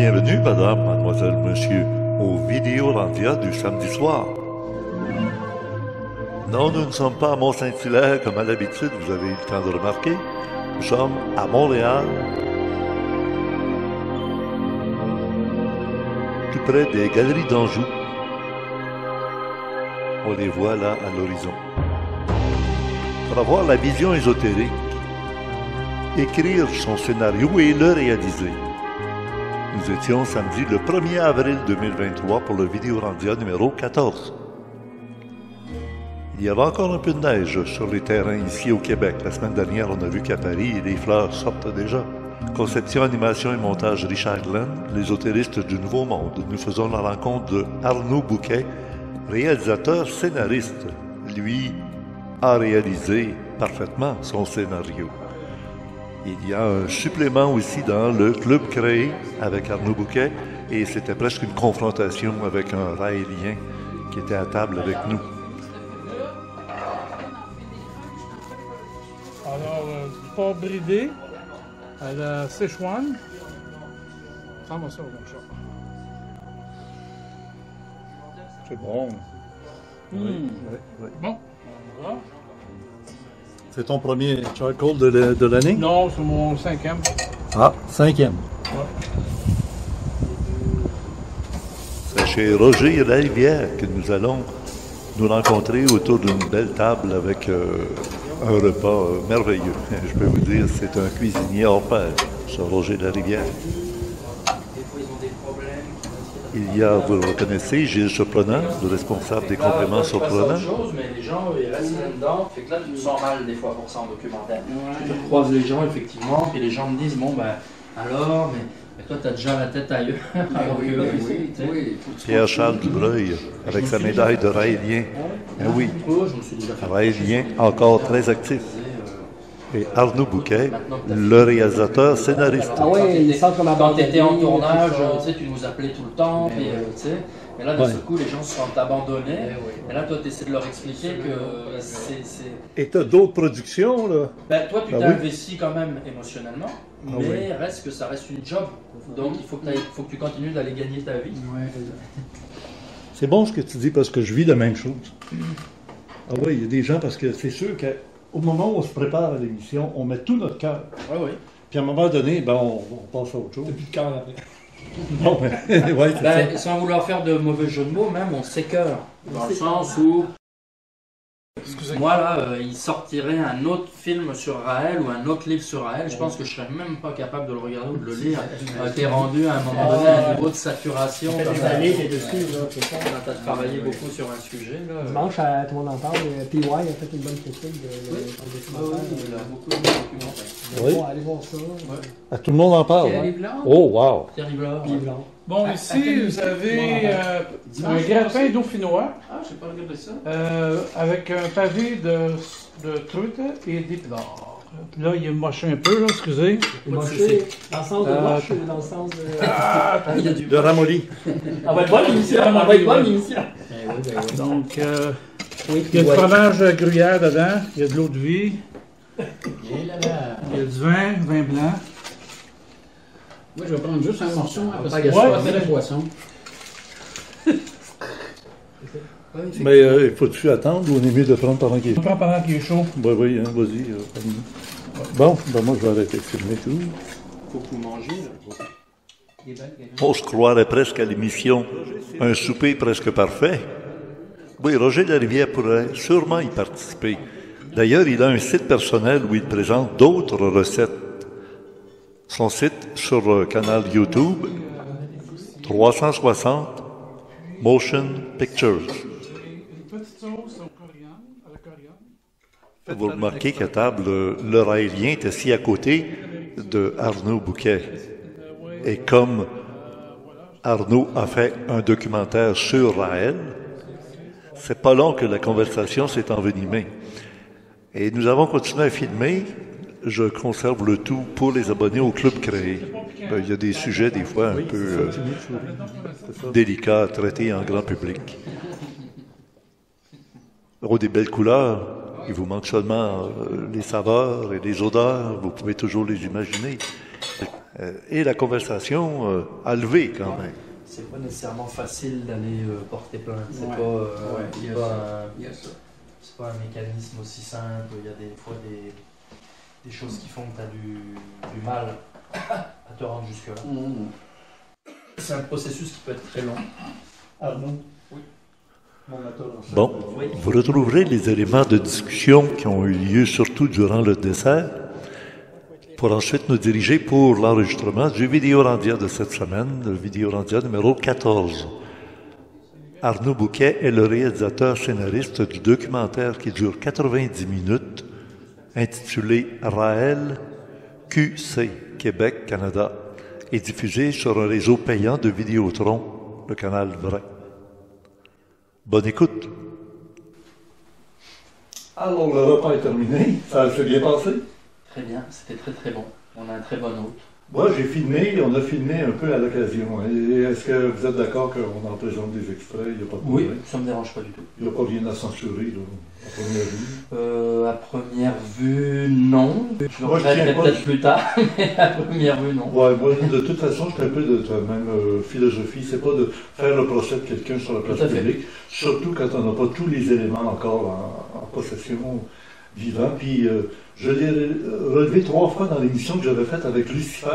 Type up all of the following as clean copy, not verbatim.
Bienvenue, madame, mademoiselle, monsieur, au Vidéorandia du samedi soir. Non, nous ne sommes pas à Mont-Saint-Hilaire comme à l'habitude, vous avez eu le temps de remarquer. Nous sommes à Montréal, tout près des Galeries d'Anjou. On les voit là à l'horizon. Pour avoir la vision ésotérique, écrire son scénario et le réaliser. Nous étions samedi le 1er avril 2023 pour le Vidéorandia numéro 14. Il y avait encore un peu de neige sur les terrains ici au Québec. La semaine dernière, on a vu qu'à Paris, les fleurs sortent déjà. Conception, animation et montage Richard Glenn, l'ésotéristes du Nouveau Monde. Nous faisons la rencontre de Arnaud Bouquet, réalisateur scénariste. Lui a réalisé parfaitement son scénario. Il y a un supplément aussi dans le club créé avec Arnaud Bouquet et c'était presque une confrontation avec un raélien qui était à table avec nous. Alors, du porc bridé à la Sichuan. Ça va ça au bon chat. C'est bon. Oui. Bon, voilà. C'est ton premier charcoal de l'année? Non, c'est mon 5e. Ah, 5e. Ouais. C'est chez Roger Larivière que nous allons nous rencontrer autour d'une belle table avec un repas merveilleux. Je peux vous dire, c'est un cuisinier hors pair, ce Roger Larivière. Il y a, vous le reconnaissez, Gilles Surprenant, le responsable des compléments Surprenant. Mais les gens, ils restent là-dedans, fait que là, tu te sens mal des fois pour ça en documentaire. Je croise les gens, effectivement, puis les gens me disent, bon, ben, alors, mais toi, t'as déjà la tête ailleurs. Oui. Pierre-Charles Dubreuil, avec sa médaille de raélien. Oui, raélien encore très actif. Et Arnaud Bouquet, le réalisateur scénariste. Ah oui, quand tu étais en tournage, tu nous appelais tout le temps, puis, mais là, de ce coup, les gens se sont abandonnés. Et là, toi, tu essaies de leur expliquer que c'est... Et tu as d'autres productions, là? Ben, toi, tu t'es investi quand même émotionnellement, mais reste que ça reste une job. Donc, il faut que tu continues d'aller gagner ta vie. C'est bon ce que tu dis, parce que je vis la même chose. Ah oui, il y a des gens, parce que c'est sûr que au moment où on se prépare à l'émission, on met tout notre cœur. Oui. Puis à un moment donné, ben, on passe à autre chose. T'as plus de cœur après. Bon, ouais, c'est ça. Sans vouloir faire de mauvais jeu de mots, même, on s'écœure. Dans le sens où, moi là, il sortirait un autre film sur Raël ou un autre livre sur Raël, je pense que je serais même pas capable de le regarder ou de le lire. T'es rendu à un moment donné à un niveau de saturation. Ça fait des années que dessus, là, c'est ça. T'as travaillé beaucoup sur un sujet. Là. Dimanche, tout le monde en parle. PY a fait une bonne critique de documentaire. Il a beaucoup de documentaires. Oui. Allez voir ça. Ah, tout le monde en parle. Thierry Blanc. Oh, wow! Thierry Blanc. Bon, ici, vous avez un gratin dauphinois Ah, je n'ai pas regardé ça. avec un pavé de truite et d'épinards. Puis là, il est moché un peu, là, excusez. Moché, dans le sens de moche ou dans le sens de... Il y a du De ramolli. Ça va être bonne l'émission, ça va être bonne l'émission. Donc, il y a du fromage gruyère dedans, il y a de l'eau de vie, il y a du vin blanc. Moi, je vais prendre juste un morceau, parce Ouais, que je suis pas de poisson. Mais il faut-tu attendre ou on est mieux de prendre pendant qu'il est On prend pendant qu'il est chaud. Oui, hein, vas-y. Bon, ben moi je vais arrêter de filmer tout. Faut que vous mangez, là. On se croirait presque à l'émission Un souper presque parfait. Oui, Roger Larivière pourrait sûrement y participer. D'ailleurs, il a un site personnel où il présente d'autres recettes. Son site sur le canal YouTube, 360 Motion Pictures. Petite sauce à la coriandre. Vous remarquez qu'à table, le raélien est assis à côté de Arnaud Bouquet. Et comme Arnaud a fait un documentaire sur Raël, c'est pas long que la conversation s'est envenimée. Et nous avons continué à filmer. Je conserve le tout pour les abonnés au club créé. Il y a des sujets, des fois, un peu délicats à traiter en grand public. Oh, des belles couleurs. Il vous manque seulement les saveurs et les odeurs. Vous pouvez toujours les imaginer. Et la conversation a levé quand même. C'est pas nécessairement facile d'aller porter plainte. C'est Ouais. c'est pas un mécanisme aussi simple. Il y a des fois des choses qui font que tu as du mal à te rendre jusque-là. C'est un processus qui peut être très long. Arnaud? Oui. Bon, vous retrouverez les éléments de discussion qui ont eu lieu surtout durant le dessert pour ensuite nous diriger pour l'enregistrement du Vidéorandia de cette semaine, le Vidéorandia numéro 14. Arnaud Bouquet est le réalisateur scénariste du documentaire qui dure 90 minutes, intitulé Raël QC, Québec, Canada, et diffusé sur un réseau payant de Vidéotron, le canal Vrai. Bonne écoute. Alors, le repas est terminé. Ça s'est bien passé? Très bien, c'était très très bon. On a un très bon hôte. Moi, j'ai filmé, on a filmé un peu à l'occasion. Et est-ce que vous êtes d'accord qu'on en présente des extraits? Il n'y a pas de Oui, problème? ça ne me dérange pas du tout. Il n'y a pas rien à censurer, là, à première vue. À première vue, non. Je le Moi, je tiens regretterai pas- peut-être plus tard, mais à première vue, non. Ouais, moi, de toute façon, j'étais un peu de ta même philosophie. C'est pas de faire le procès de quelqu'un sur la place Tout à fait. publique, surtout quand on n'a pas tous les éléments encore en possession vivant. Puis, je l'ai relevé 3 fois dans l'émission que j'avais faite avec Lucifer.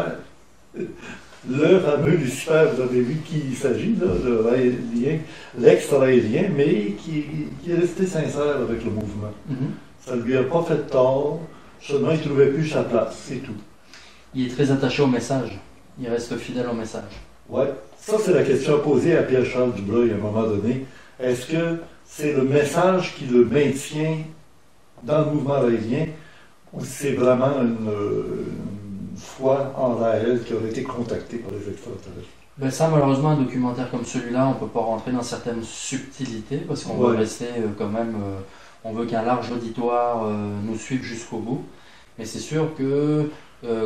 Le fameux Lucifer, vous avez vu qui il s'agit, là, le raélien, l'ex-raélien, mais qui est resté sincère avec le mouvement. Mhm. Ça ne lui a pas fait tort, seulement il ne trouvait plus sa place, c'est tout. Il est très attaché au message. Il reste fidèle au message. Ouais, ça c'est la question posée à Pierre-Charles Dubreuil à un moment donné. Est-ce que c'est le message qui le maintient dans le mouvement raélien ou c'est vraiment une foi en Raël qui aurait été contactée par les extraterrestres? Ben ça, malheureusement, un documentaire comme celui-là, on ne peut pas rentrer dans certaines subtilités parce qu'on Ouais. veut rester quand même, on veut qu'un large auditoire nous suive jusqu'au bout. Mais c'est sûr que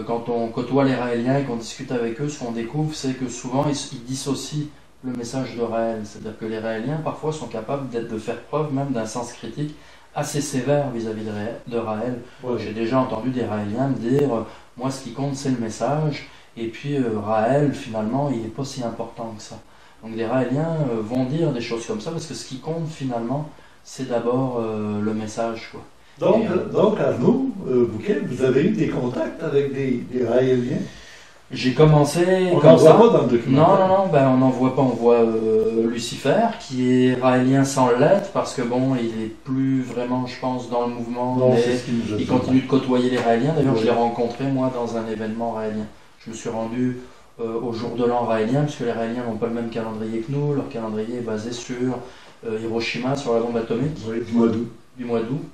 quand on côtoie les Raéliens et qu'on discute avec eux, ce qu'on découvre, c'est que souvent ils dissocient le message de Raël. C'est-à-dire que les Raéliens, parfois, sont capables de faire preuve même d'un sens critique assez sévère vis-à-vis de Raël. Ouais. J'ai déjà entendu des Raéliens me dire moi, ce qui compte, c'est le message. Et puis, Raël, finalement, il n'est pas si important que ça. Donc, les Raéliens vont dire des choses comme ça parce que ce qui compte, finalement, c'est d'abord le message, quoi. Donc Arnaud Bouquet, vous avez eu des contacts avec des Raéliens? J'ai commencé On comme n'en voit ça. pas dans le documentaire. Non, ben, on n'en voit pas. On voit Lucifer, qui est raélien sans l'être, parce que bon, il est plus vraiment, je pense, dans le mouvement. Non, mais c'est ce qu'il nous a il dit. continue de côtoyer les Raéliens. D'ailleurs, Oui. je l'ai rencontré, moi, dans un événement raélien. Je me suis rendu au jour de l'an raélien, puisque les Raéliens n'ont pas le même calendrier que nous. Leur calendrier est basé sur Hiroshima, sur la bombe atomique, Oui, du mois d'août. du mois d'août,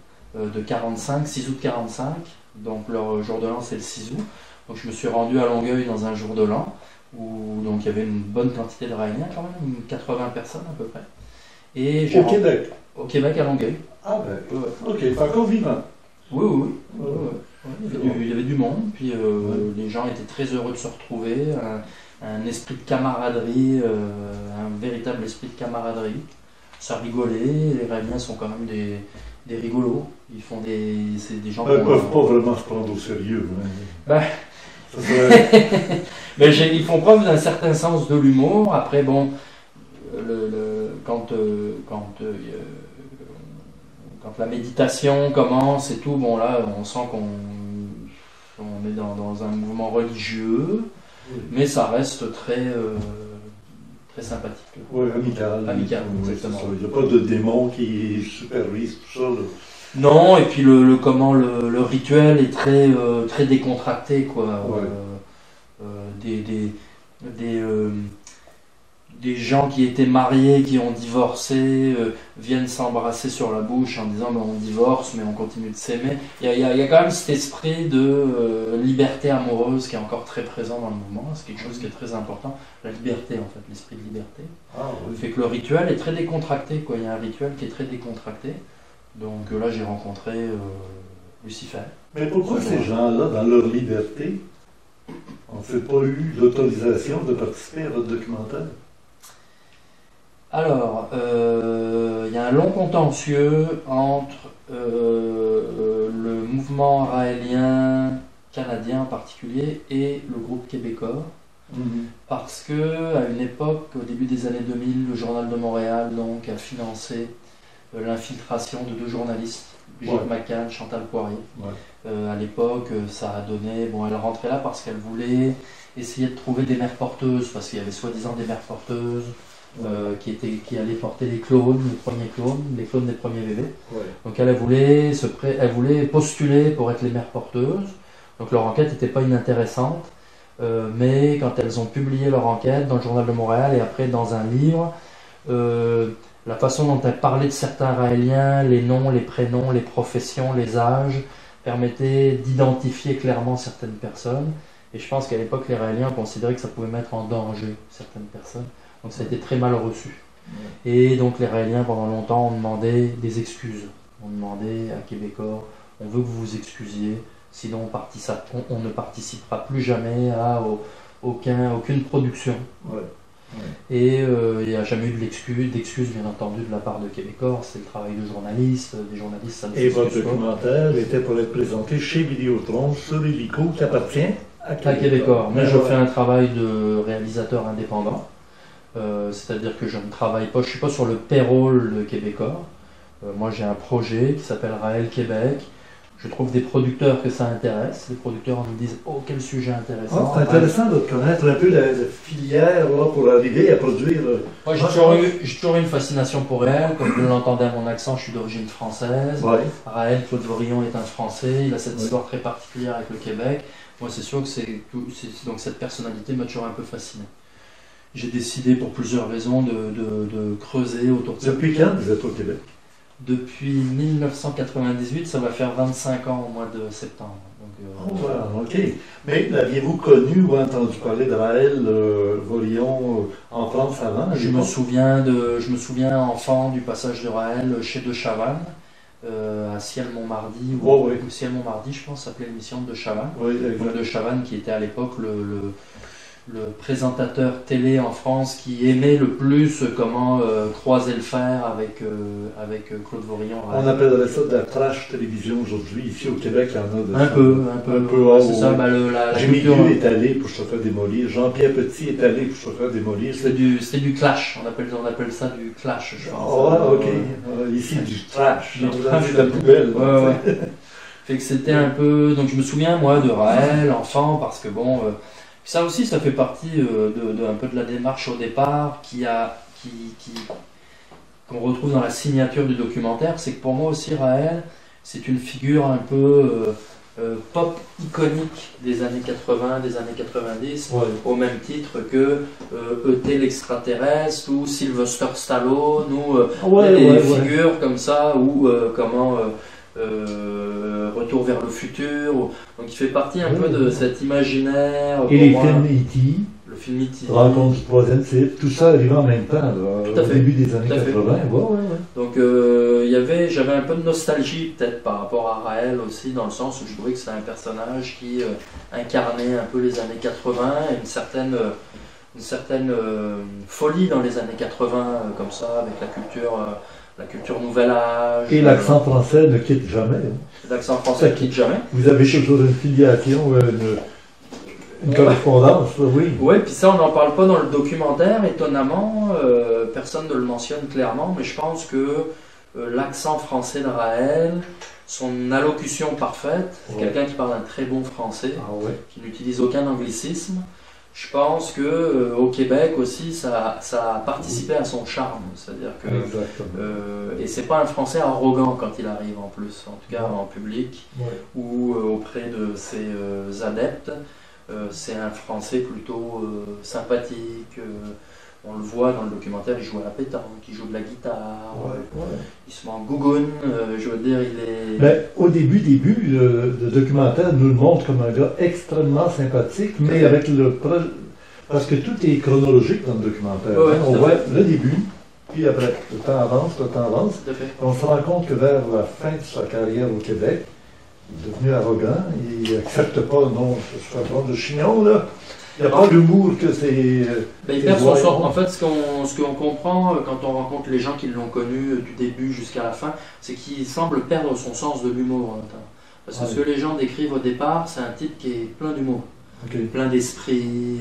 de 45, 6 août 45. Donc, leur jour de l'an, c'est le 6 août. Donc, je me suis rendu à Longueuil dans un jour de l'an, où donc, il y avait une bonne quantité de Raéliens, quand même, 80 personnes à peu près. Et Au Québec. Au Québec, à Longueuil. Ah ben, Ouais. ok, c'est encore vivant. Oui, oui, oui. Ouais. Ouais, il y avait du monde, puis les gens étaient très heureux de se retrouver, un esprit de camaraderie, un véritable esprit de camaraderie. Ça rigolait, les Raéliens sont quand même des rigolos, c'est des gens Ils ne qu'on- peuvent pas vraiment se prendre au sérieux. Hein. Ben. Ça serait- Mais ils font preuve d'un certain sens de l'humour. Après, bon, quand la méditation commence et tout, bon là, on sent qu'on est dans un mouvement religieux, Oui. mais ça reste très sympathique. Oui, amical. Amical, Oui, exactement. c'est ça. Il n'y a pas de démon qui supervise tout ça. Là. Non, et puis le rituel est très décontracté, quoi. Ouais. Des gens qui étaient mariés, qui ont divorcé, viennent s'embrasser sur la bouche en disant ben, on divorce mais on continue de s'aimer. Il y a quand même cet esprit de liberté amoureuse qui est encore très présent dans le mouvement. C'est quelque chose qui est très important. La liberté, en fait, l'esprit de liberté. Ah oui. Fait que le rituel est très décontracté, quoi. Il y a un rituel qui est très décontracté. Donc là, j'ai rencontré Lucifer. Mais pourquoi ces gens-là, dans leur liberté, n'ont pas eu l'autorisation de participer à votre documentaire? Alors, il y a un long contentieux entre le mouvement raélien canadien en particulier et le groupe québécois. Parce que à une époque, au début des années 2000, le Journal de Montréal donc, a financé l'infiltration de 2 journalistes, Brigitte McCann, Chantal Poirier. À l'époque, ça a donné... Bon, elle rentrait là parce qu'elle voulait essayer de trouver des mères porteuses, parce qu'il y avait soi-disant des mères porteuses qui allaient porter les clones, les clones des premiers bébés. Donc elle voulait postuler pour être les mères porteuses. Donc leur enquête n'était pas inintéressante. Mais quand elles ont publié leur enquête dans le Journal de Montréal et après dans un livre, la façon dont elles parlaient de certains Raéliens, les noms, les prénoms, les professions, les âges, permettait d'identifier clairement certaines personnes. Et je pense qu'à l'époque, les Raéliens considéraient que ça pouvait mettre en danger certaines personnes. Donc ça a été très mal reçu. Et donc les Raéliens, pendant longtemps, ont demandé des excuses. On demandait à Québécois, on veut que vous vous excusiez. Sinon, on ne participera plus jamais à aucune production. Et il n'y a jamais eu d'excuse, bien entendu, de la part de Québécois. C'est le travail de journalistes, des journalistes. Ça et votre documentaire était pour être présenté chez Vidéotron sur l'hélico qui appartient à Québécois. Moi, je fais un travail de réalisateur indépendant. C'est-à-dire que je ne travaille pas, je ne suis pas sur le payroll de Québécois. Moi, j'ai un projet qui s'appelle Raël Québec. Je trouve des producteurs que ça intéresse. Les producteurs nous disent « Oh, quel sujet intéressant !» C'est intéressant de connaître un peu la filière là, pour arriver à produire... Moi, j'ai toujours eu une fascination pour elle. Comme vous l'entendez à mon accent, je suis d'origine française. Raël, Claude Vorillon est un Français. Il a cette histoire très particulière avec le Québec. Moi, c'est sûr que donc cette personnalité m'a toujours un peu fasciné. J'ai décidé, pour plusieurs raisons, de creuser autour de ça. Depuis quand vous êtes au Québec? Depuis 1998, ça va faire 25 ans au mois de septembre. Donc, ok. Mais l'aviez-vous connu ou entendu parler de Raël Vorillon en France avant? Je me souviens enfant du passage de Raël chez De Chavannes, à Ciel-Montmardi, ou Ciel-Montmardi, je pense, s'appelait l'émission de Chavannes. De Chavannes qui était à l'époque le présentateur télé en France qui aimait le plus comment croiser le fer avec Claude Vorillon. On appellerait ça de la trash télévision aujourd'hui. Ici au Québec, il y en a de un peu. C'est ça. Jérémy est allé pour se faire démolir. Jean-Pierre Petit est allé pour se faire démolir. C'était du clash. On appelle ça du clash, je pense. Ici du trash. De la poubelle. Fait que c'était un peu. Donc je me souviens moi de Raël, enfant, parce que bon. Ça aussi, ça fait partie un peu de la démarche au départ qu'on retrouve dans la signature du documentaire. C'est que pour moi aussi, Raël, c'est une figure un peu pop iconique des années 80, des années 90, au même titre que E.T. l'extraterrestre ou Sylvester Stallone ou des figures comme ça ou Retour vers le futur. Donc il fait partie un peu de cet imaginaire. Et les films E.T. Le film E.T. Rencontre du troisième cycle, tout ça arrivait en même temps, au début des années 80. Donc j'avais un peu de nostalgie peut-être par rapport à Raël aussi, dans le sens où je trouvais que c'était un personnage qui incarnait un peu les années 80 et une certaine folie dans les années 80, comme ça, avec la culture nouvel âge. Et l'accent français ne quitte jamais. L'accent français ne quitte jamais. Vous avez toujours une filiation, une correspondance, oui. Oui, puis ça, on n'en parle pas dans le documentaire, étonnamment. Personne ne le mentionne clairement, mais je pense que l'accent français de Raël, son allocution parfaite, c'est quelqu'un qui parle un très bon français, qui n'utilise aucun anglicisme. Je pense que au Québec aussi, ça a participé à son charme, c'est-à-dire que et c'est pas un Français arrogant quand il arrive en plus, en tout cas en public ou auprès de ses adeptes. C'est un Français plutôt sympathique. On le voit dans le documentaire, il joue à la pétanque, il joue de la guitare, il se met en gougoune, je veux dire, il est... Ben, au début, le documentaire nous le montre comme un gars extrêmement sympathique, mais avec parce que tout est chronologique dans le documentaire. On voit le début, puis après, le temps avance, on se rend compte que vers la fin de sa carrière au Québec, il est devenu arrogant, il n'accepte pas, non, je suis pas de chignon, là. Il n'y a pas d'humour que c'est... il perd son sort. En fait, ce qu'on comprend quand on rencontre les gens qui l'ont connu du début jusqu'à la fin, c'est qu'il semble perdre son sens de l'humour. Parce que ce que les gens décrivent au départ, c'est un type qui est plein d'humour, plein d'esprit,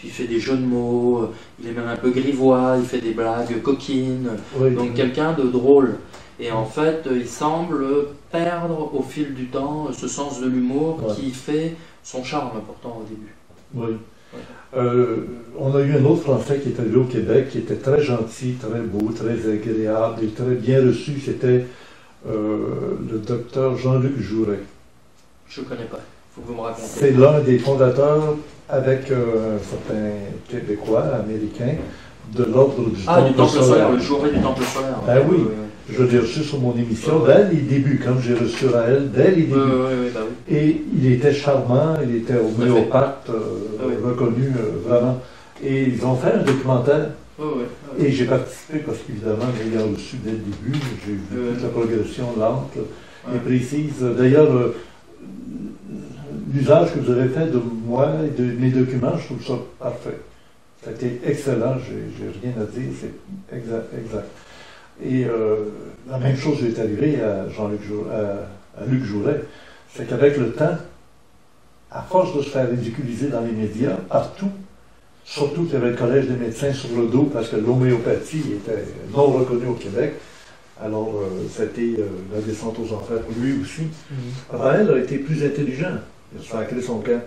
il fait des jeux de mots, il est même un peu grivois, il fait des blagues coquines, donc quelqu'un de drôle. Et en fait, il semble perdre au fil du temps ce sens de l'humour qui fait son charme pourtant au début. Oui. On a eu un autre Français qui est arrivé au Québec, qui était très gentil, très beau, très agréable et très bien reçu. C'était le docteur Jean-Luc Jouret. Je ne connais pas, il faut que vous me racontiez. C'est l'un des fondateurs, avec un certain Québécois, américain, de l'ordre du Temple solaire. Le Jouret du Temple solaire. Ben oui. Je l'ai reçu sur mon émission dès les débuts, quand j'ai reçu Raël, dès les débuts. Et il était charmant, il était homéopathe, reconnu vraiment. Et ils ont fait un documentaire. Et j'ai participé parce qu'évidemment, ayant reçu dès le début, j'ai vu toute la progression lente et précise. D'ailleurs, l'usage que vous avez fait de moi et de mes documents, je trouve ça parfait. Ça a été excellent, j'ai rien à dire, c'est exact. Et la même chose est arrivée à Luc Jouret. C'est qu'avec le temps, à force de se faire ridiculiser dans les médias, partout, surtout qu'il y avait le Collège des médecins sur le dos parce que l'homéopathie était non reconnue au Québec, alors c'était la descente aux enfers pour lui aussi. Raël a été plus intelligent. Il a sacré son camp.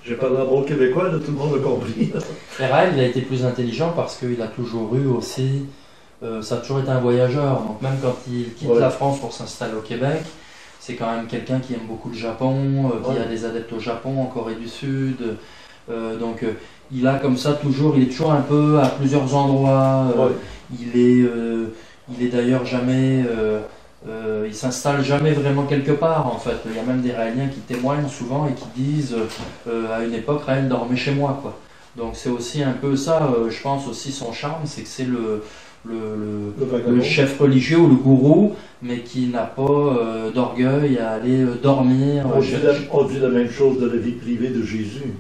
J'ai parlé en bon québécois, là, tout le monde a compris. Raël, il a été plus intelligent parce qu'il a toujours eu aussi... ça a toujours été un voyageur, donc même quand il quitte la France pour s'installer au Québec, c'est quand même quelqu'un qui aime beaucoup le Japon, qui a des adeptes au Japon, en Corée du Sud, donc il a comme ça toujours, il est toujours un peu à plusieurs endroits, il est d'ailleurs jamais, il s'installe jamais vraiment quelque part en fait, il y a même des Raéliens qui témoignent souvent et qui disent à une époque Raël dormait chez moi quoi. Donc c'est aussi un peu ça, je pense aussi son charme, c'est que c'est le chef religieux ou le gourou, mais qui n'a pas d'orgueil à aller dormir. On dit la même chose de la vie privée de Jésus,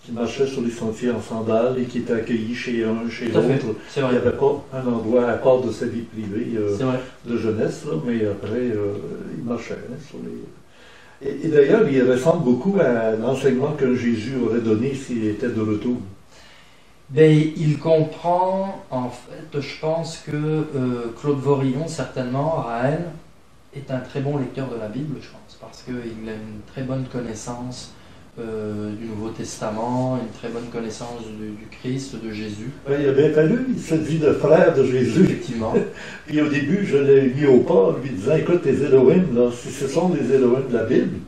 qui marchait sur les sentiers en sandales et qui était accueilli chez un, chez l'autre. Il n'y avait pas un endroit à part de sa vie privée de jeunesse, là, mais après, il marchait sur les... Et d'ailleurs, il ressemble beaucoup à l'enseignement que Jésus aurait donné s'il était de retour. Ben, il comprend, en fait, je pense que Claude Vorillon, certainement, Raël, est un très bon lecteur de la Bible, je pense, parce qu'il a une très bonne connaissance du Nouveau Testament, une très bonne connaissance du Christ, de Jésus. Ben, il a bien fallu, il se dit le frère de Jésus. Effectivement. Puis au début, je l'ai mis au pas, lui disant, écoute, tes Elohim, là, si ce sont des Elohim de la Bible,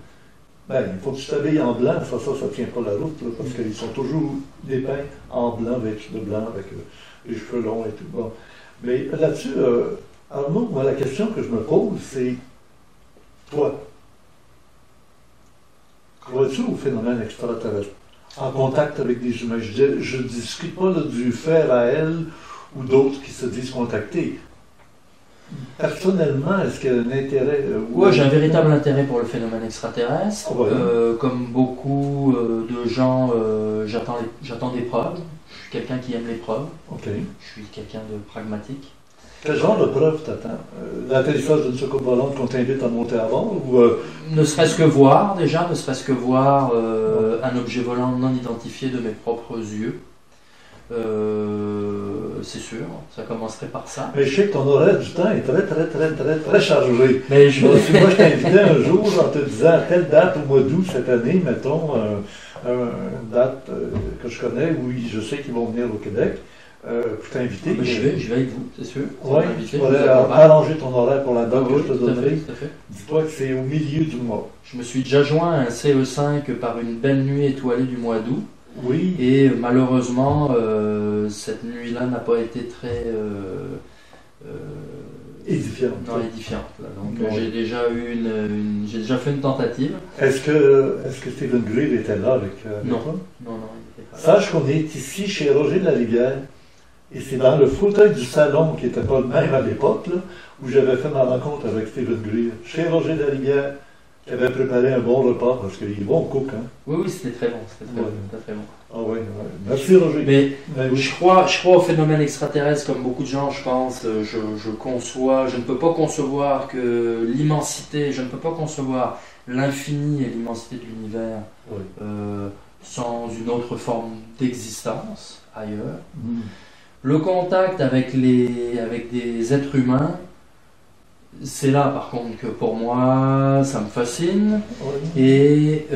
ben, il faut que tu t'habilles en blanc, ça tient pas la route, là, parce qu'ils sont toujours dépeints en blanc, vêtus de blanc, avec les cheveux longs et tout. Bon. Mais là-dessus, Arnaud, moi, la question que je me pose, c'est, toi, crois-tu au phénomène extraterrestre, en contact avec des humains? Je ne discute pas là, du fait Raël ou d'autres qui se disent contactés. Personnellement, est-ce qu'il y a un intérêt Oui, j'ai un véritable intérêt pour le phénomène extraterrestre. Comme beaucoup de gens, j'attends des preuves. Je suis quelqu'un qui aime les preuves. Je suis quelqu'un de pragmatique. Quel genre de preuves t'attends? L'atterrissage d'une soucoupe volante qu'on t'invite à monter à bord ou Ne serait-ce que voir, déjà, ne serait-ce que voir un objet volant non identifié de mes propres yeux. C'est sûr, ça commencerait par ça. Mais je sais que ton horaire du temps est très chargé. Mais moi, je t'invitais un jour en te disant à telle date au mois d'août cette année, mettons, une date que je connais, où je sais qu'ils vont venir au Québec, pour t'inviter. Je vais avec vous, c'est sûr. Oui, tu pourrais arranger ton horaire pour la date que je te donnerai. Dis-toi que c'est au milieu du mois. Je me suis déjà joint à un CE5 par une belle nuit étoilée du mois d'août. Oui. Et malheureusement, cette nuit-là n'a pas été très édifiante. Non, édifiante. Là. Donc j'ai déjà fait une tentative. Est-ce que Steven Greer était là avec non, toi? Non, il n'était pas là. Sache qu'on est ici chez Roger de la Rivière, et c'est dans le fauteuil du salon qui n'était pas le même à l'époque, où j'avais fait ma rencontre avec Steven Greer, chez Roger de la Rivière, qui avait préparé un bon repas, parce qu'il est bon cook, hein? Oui, c'était très bon, Ouais. très bon. Ah oui, ouais. Merci Roger. Mais Ben oui. je crois au phénomène extraterrestre comme beaucoup de gens, je pense. Je ne peux pas concevoir que l'immensité, je ne peux pas concevoir l'infini et l'immensité de l'univers Oui. sans une autre forme d'existence ailleurs. Mm. Le contact avec des êtres humains, c'est là par contre que pour moi ça me fascine Oui. et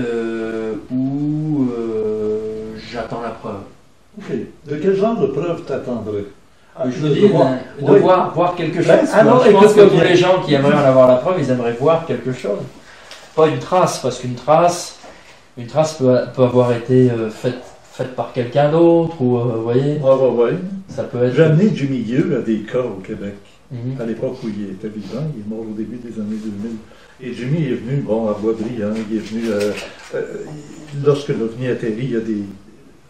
où j'attends la preuve. Ok. De quel genre de preuve t'attendrais? Je veux dire, de Oui. voir quelque chose. Ben, quoi. alors, Je pense que écoute-moi tous bien. les gens qui aimeraient en avoir la preuve, ils aimeraient voir quelque chose. Pas une trace, parce qu'une trace peut avoir été faite par quelqu'un d'autre, ou vous voyez, Ouais. ça peut être. J'ai amené Jimmy Gill à des cas au Québec. Mhm. À l'époque où il était vivant, il est mort au début des années 2000. Et Jimmy est venu, bon, à Boisbriand, il est venu, lorsque l'OVNI atterrit, il y a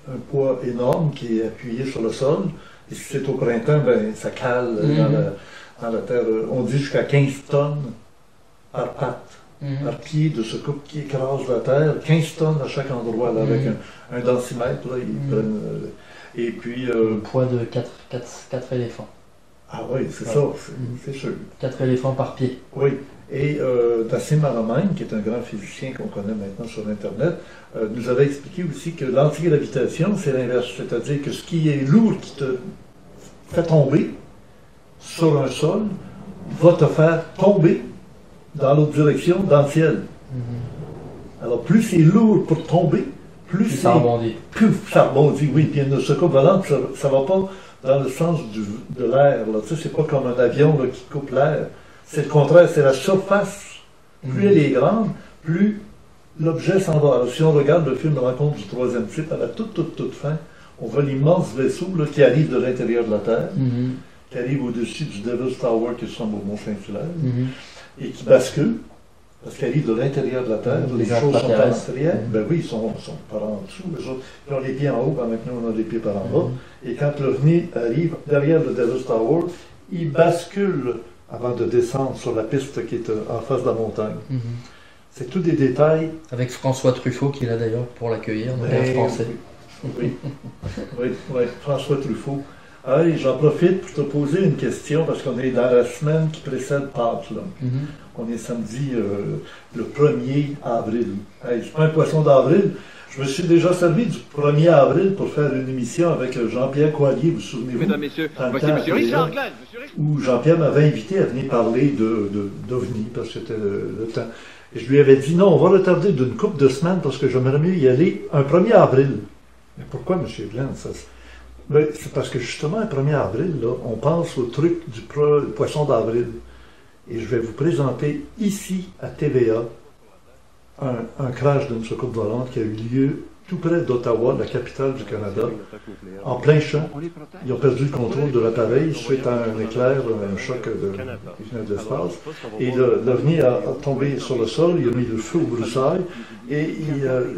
un poids énorme qui est appuyé sur le sol. Et si c'est au printemps, ben, ça cale dans la terre. On dit jusqu'à 15 tonnes par patte, par pied de ce couple qui écrase la terre. 15 tonnes à chaque endroit, là, avec un densimètre. Là, ils prennent, et puis... Le poids de 4 éléphants. Ah oui, c'est ça, c'est sûr. 4 éléphants par pied. Oui. Et Nassim Haramein, qui est un grand physicien qu'on connaît maintenant sur Internet, nous avait expliqué aussi que l'antigravitation, c'est l'inverse. C'est-à-dire que ce qui est lourd, qui te fait tomber sur un sol, va te faire tomber dans l'autre direction, dans le ciel. Alors, plus c'est lourd pour tomber, plus ça rebondit. Plus ça rebondit, oui. Puis une secours volante, ça va pas dans le sens de l'air. Tu sais, c'est pas comme un avion là, qui coupe l'air. C'est le contraire, c'est la surface. Plus elle est grande, plus l'objet s'en va. Alors, si on regarde le film de Rencontre du troisième type, à la toute fin, on voit l'immense vaisseau là, qui arrive de l'intérieur de la Terre, qui arrive au-dessus du Devil's Tower qui ressemble au Mont-Saint-Hilaire, et qui bascule, parce qu'il arrive de l'intérieur de la Terre. Les choses sont à l'intérieur. Ben oui, ils sont par en dessous. Les autres, ils ont les pieds en haut, ben maintenant on a les pieds par en bas. Et quand l'OVNI arrive derrière le Devil's Tower, il bascule avant de descendre sur la piste qui est en face de la montagne. C'est tous des détails. Avec François Truffaut qui est là d'ailleurs pour l'accueillir, donc un Français. Oui. François Truffaut. Hey, j'en profite pour te poser une question parce qu'on est dans la semaine qui précède Pâques. Là. On est samedi le 1er avril. Hey, c'est pas un poisson d'avril. Je me suis déjà servi du 1er avril pour faire une émission avec Jean-Pierre Coallier, vous souvenez-vous? Mesdames, Messieurs, voici M. Richard Glenn. Où Jean-Pierre m'avait invité à venir parler d'OVNI, parce que c'était le temps. Et je lui avais dit, non, on va retarder d'une couple de semaines parce que j'aimerais mieux y aller un 1er avril. Mais pourquoi, M. Glenn? Ben, c'est parce que justement, un 1er avril, là, on pense au truc du poisson d'avril. Et je vais vous présenter ici, à TVA, un crash d'une soucoupe volante qui a eu lieu tout près d'Ottawa, la capitale du Canada, en plein champ. Ils ont perdu le contrôle de l'appareil suite à un éclair, un choc qui venait de l'espace. Et l'OVNI a tombé sur le sol, il a mis le feu aux broussailles et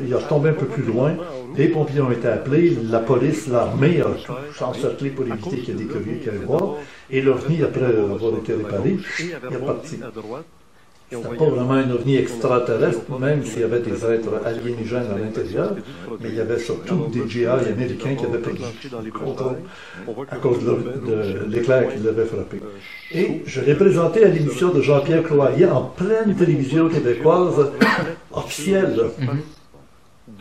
il a retombé un peu plus loin. Les pompiers ont été appelés, la police, l'armée a encerclé pour éviter qu'il y ait des curieux qui aillent voir. Et l'OVNI, après avoir été réparé, il est parti. C'était pas vraiment un ovni extraterrestre, même s'il y avait des êtres aliénigènes à l'intérieur, mais il y avait surtout des GI américains qui avaient perdu le contrôle à cause de l'éclair qui l'avait frappé. Et je l'ai présenté à l'émission de Jean-Pierre Coallier en pleine télévision québécoise officielle.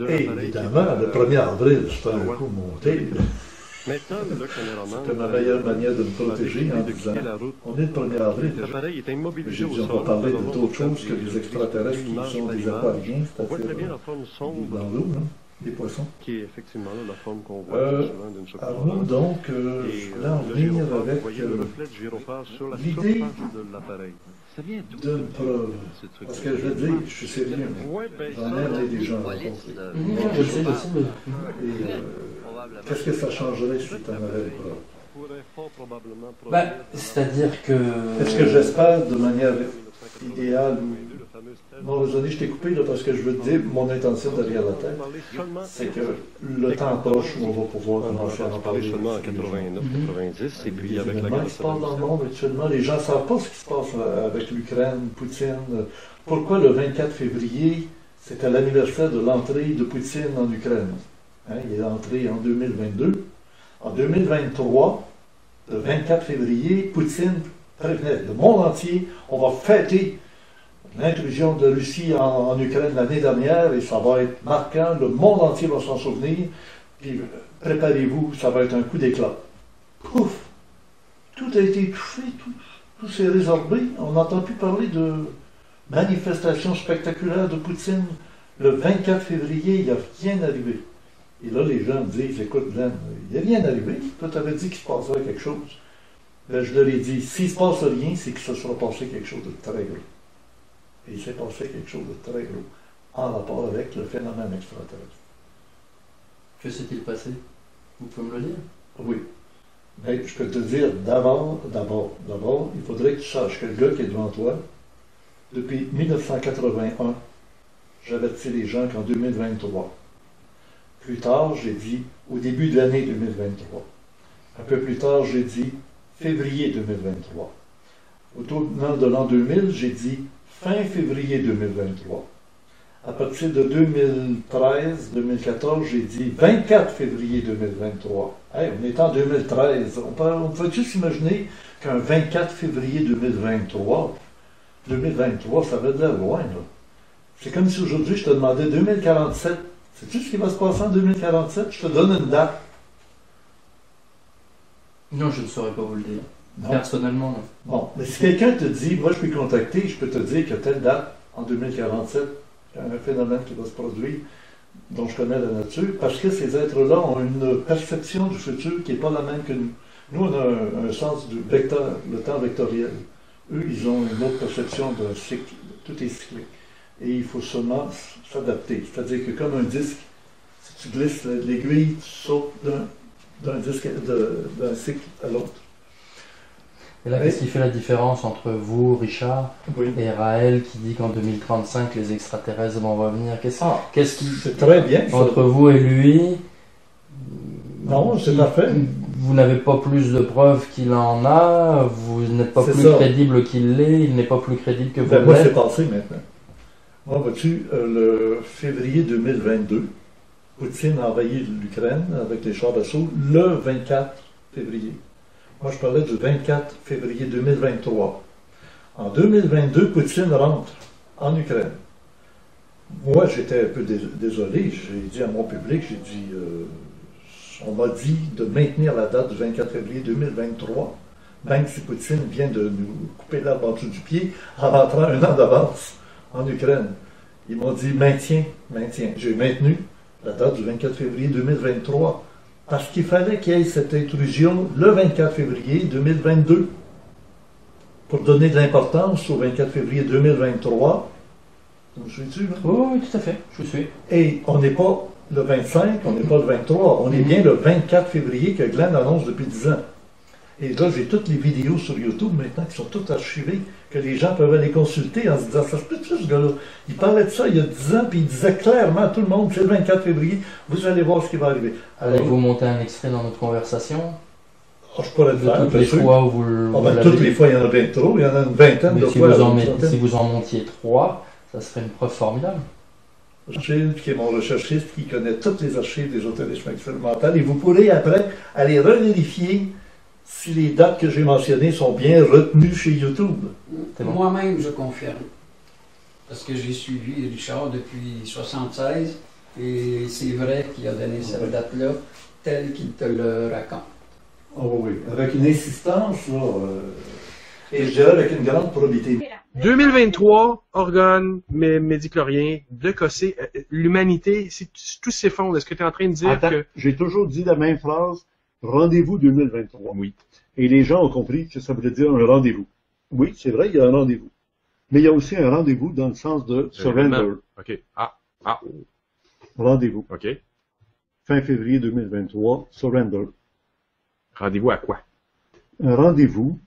Et évidemment, le 1er avril, c'était un coup monté. C'était ma meilleure manière de me protéger en disant on est le 1er avril. J'ai dit on va parler d'autre chose que des extraterrestres qui sont des aquariens, c'est-à-dire dans l'eau, des poissons. Arnaud, donc, je voulais en venir avec l'idée d'une preuve. Parce que je veux dire, je suis sérieux, mais j'en ai amené des gens à rencontrer. Je sais. Qu'est-ce que ça changerait si tu en avais le preuve? Ben, c'est-à-dire que... Est-ce que j'espère de manière idéale Non, désolé, je t'ai coupé là, parce que je veux te dire, mon intention derrière la tête, c'est que le temps proche où on va pouvoir commencer à en parler. Seulement en 89, 90, et puis Les avec la événements guerre qui de se passent dans le Saddam monde actuellement, les gens ne savent pas ce qui se passe avec l'Ukraine, Poutine. Pourquoi le 24 février, c'était l'anniversaire de l'entrée de Poutine en Ukraine? Hein, il est entré en 2022. En 2023, le 24 février, Poutine prévenait le monde entier, on va fêter l'intrusion de Russie en Ukraine l'année dernière et ça va être marquant, le monde entier va s'en souvenir. Puis préparez-vous, ça va être un coup d'éclat. Pouf! Tout a été touché, tout s'est résorbé. On n'entend plus parler de manifestations spectaculaires de Poutine. Le 24 février, il n'y a rien arrivé. Et là, les gens me disent, écoute, Glenn, il n'y a rien arrivé. Toi, tu avais dit qu'il se passerait quelque chose. Ben, je leur ai dit, s'il ne se passe rien, c'est que ce sera passé quelque chose de très gros. Et il s'est passé quelque chose de très gros en rapport avec le phénomène extraterrestre. Que s'est-il passé? Vous pouvez me le dire? Oui. Mais je peux te dire, d'abord, il faudrait que tu saches que le gars qui est devant toi, depuis 1981, j'avertis les gens qu'en 2023. Plus tard, j'ai dit, au début de l'année 2023. Un peu plus tard, j'ai dit, février 2023. Au tournant de l'an 2000, j'ai dit, fin février 2023. À partir de 2013-2014, j'ai dit 24 février 2023. Hey, on est en 2013. On peut juste imaginer qu'un 24 février 2023, ça va de l'air loin. C'est comme si aujourd'hui je te demandais 2047. Sais-tu ce qui va se passer en 2047? Je te donne une date. Non, je ne saurais pas vous le dire. Non. Personnellement, non. Bon, mais si quelqu'un te dit, moi je peux contacter, je peux te dire que telle date, en 2047, il y a un phénomène qui va se produire, dont je connais la nature, parce que ces êtres-là ont une perception du futur qui n'est pas la même que nous. Nous, on a un sens du vecteur, le temps vectoriel. Eux, ils ont une autre perception d'un cycle. Tout est cyclique. Et il faut seulement s'adapter. C'est-à-dire que comme un disque, si tu glisses l'aiguille, tu sautes d'un cycle à l'autre. Et là, qu'est-ce qui fait la différence entre vous, Richard, Oui. et Raël, qui dit qu'en 2035, les extraterrestres vont revenir? Qu'est-ce qui... C'est très bien. Entre vous et lui... Non, c'est parfait. Vous n'avez pas plus de preuves qu'il en a, vous n'êtes pas plus crédible qu'il l'est, il n'est pas plus crédible que vous l'êtes. Moi, c'est passé maintenant. Moi, vois-tu, le février 2022, Poutine a envahi l'Ukraine avec les chars d'assaut le 24 février. Moi, je parlais du 24 février 2023. En 2022, Poutine rentre en Ukraine. Moi, j'étais un peu désolé. J'ai dit à mon public, on m'a dit de maintenir la date du 24 février 2023, même si Poutine vient de nous couper l'herbe en dessous du pied en rentrant un an d'avance en Ukraine. Ils m'ont dit maintiens. J'ai maintenu la date du 24 février 2023 parce qu'il fallait qu'il y ait cette intrusion le 24 février 2022 pour donner de l'importance au 24 février 2023. Vous me suis-tu, là? Oui, tout à fait, je vous suis. Et on n'est pas le 25, on n'est pas le 23, on est bien le 24 février que Glenn annonce depuis 10 ans. Et là, j'ai toutes les vidéos sur YouTube maintenant qui sont toutes archivées, que les gens peuvent aller consulter en se disant, ça se peut-tu ce gars-là? Il parlait de ça il y a 10 ans, puis il disait clairement à tout le monde, c'est le 24 février, vous allez voir ce qui va arriver. Allez-vous monter un extrait dans notre conversation? Je pourrais le faire. Toutes les fois où toutes les fois, il y en a bien trop, il y en a une vingtaine de fois. Si vous en montiez 3, ça serait une preuve formidable. Gilles, qui est mon recherchiste, qui connaît toutes les archives des ésotérismes expérimental, et vous pourrez après aller revérifier si les dates que j'ai mentionnées sont bien retenues chez YouTube. Bon. Moi-même, je confirme. Parce que j'ai suivi Richard depuis 1976, et c'est vrai qu'il a donné cette date-là telle qu'il te le raconte. Oh oui, avec une insistance, là, et je dirais avec une grande probité. 2023, organes, médicloriens, de Cossé, l'humanité, si tout s'effondre, est-ce que tu es en train de dire que... J'ai toujours dit la même phrase, rendez-vous 2023. Oui. Et les gens ont compris que ça voulait dire un rendez-vous. Oui, c'est vrai, il y a un rendez-vous. Mais il y a aussi un rendez-vous dans le sens de surrender. OK. Rendez-vous. OK. Fin février 2023, surrender. Rendez-vous à quoi? Un rendez-vous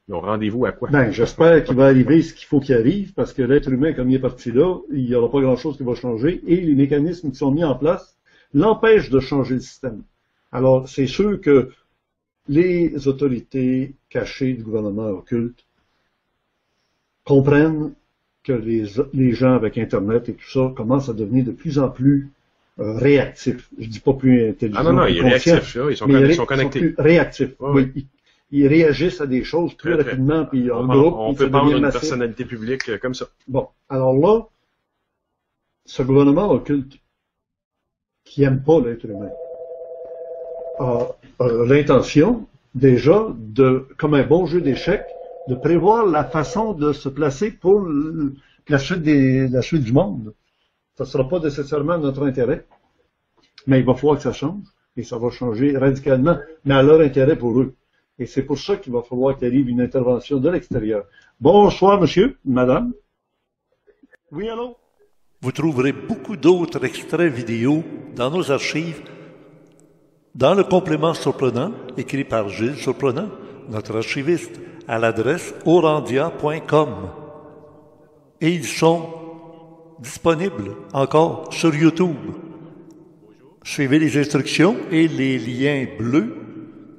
Ils ont rendez-vous à quoi? Ben, j'espère qu'il va arriver ce qu'il faut qu'il arrive, parce que l'être humain, comme il est parti là, il n'y aura pas grand-chose qui va changer, et les mécanismes qui sont mis en place l'empêchent de changer le système. Alors, c'est sûr que les autorités cachées du gouvernement occulte comprennent que les gens avec Internet et tout ça commencent à devenir de plus en plus réactifs. Je dis pas plus intelligents. Ah non, ils sont réactifs, là. Ils sont connectés. Ils sont plus réactifs. Oui. Ils réagissent à des choses plus rapidement, puis en groupe. On peut parler d'une personnalité publique comme ça. Bon, alors là, ce gouvernement occulte qui aime pas l'être humain a l'intention, déjà, comme un bon jeu d'échecs, de prévoir la façon de se placer pour la suite du monde. Ça ne sera pas nécessairement notre intérêt, mais il va falloir que ça change, et ça va changer radicalement, mais à leur intérêt pour eux. Et c'est pour ça qu'il va falloir qu'il arrive une intervention de l'extérieur. Bonsoir, monsieur, madame. Oui, allô? Vous trouverez beaucoup d'autres extraits vidéo dans nos archives, dans le complément surprenant, écrit par Gilles Surprenant, notre archiviste, à l'adresse orandia.com. Et ils sont disponibles encore sur YouTube. Suivez les instructions et les liens bleus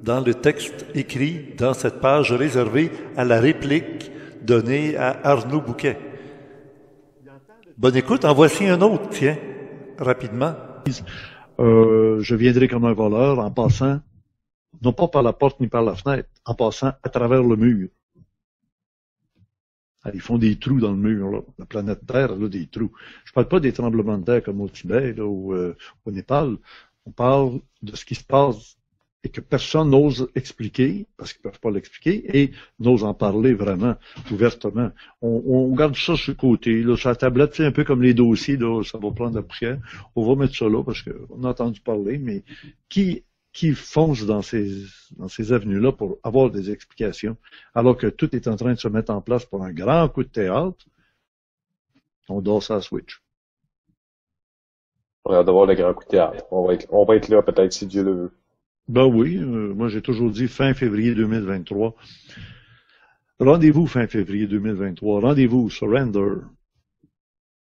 dans le texte écrit dans cette page réservée à la réplique donnée à Arnaud Bouquet. Bonne écoute, en voici un autre, tiens, rapidement. Je viendrai comme un voleur en passant, non pas par la porte ni par la fenêtre, en passant à travers le mur. Alors, ils font des trous dans le mur, là. La planète Terre, elle a des trous. Je parle pas des tremblements de terre comme au Tibet, là, ou au Népal. On parle de ce qui se passe et que personne n'ose expliquer, parce qu'ils peuvent pas l'expliquer, et n'ose en parler vraiment, ouvertement. On garde ça sur le côté, là, sur la tablette, c'est un peu comme les dossiers, là, ça va prendre la poussière. On va mettre ça là, parce qu'on a entendu parler, mais qui fonce dans ces avenues-là pour avoir des explications, alors que tout est en train de se mettre en place pour un grand coup de théâtre, on dort ça à Switch. On a hâte d'avoir le grand coup de théâtre. On va être là peut-être si Dieu le veut. Ben oui, moi j'ai toujours dit fin février 2023. Rendez-vous fin février 2023. Rendez-vous, Surrender. Tu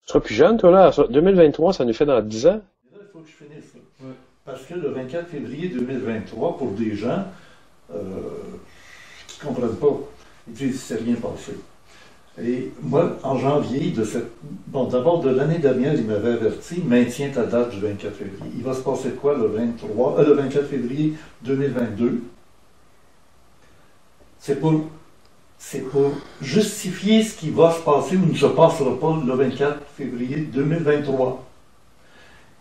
seras plus jeune, toi, là? 2023, ça nous fait dans 10 ans? Il faut que je finisse ça. Ouais. Parce que le 24 février 2023, pour des gens qui ne comprennent pas, ils disent c'est rien passé. Et moi, en janvier d'abord de l'année dernière, il m'avait averti, maintiens ta date du 24 février. Il va se passer quoi le 24 février 2022? C'est pour justifier ce qui va se passer ou ne se passera pas le 24 février 2023.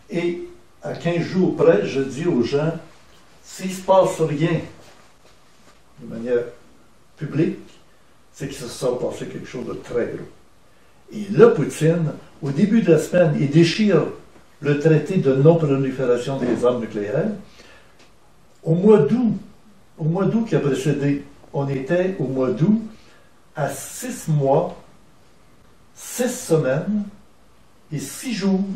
Et à 15 jours près, je dis aux gens, s'il ne se passe rien de manière publique, c'est que ça sera passé quelque chose de très gros. Et là, Poutine, au début de la semaine, il déchire le traité de non-prolifération des armes nucléaires. Au mois d'août qui a précédé, on était au mois d'août à 6 mois, 6 semaines et 6 jours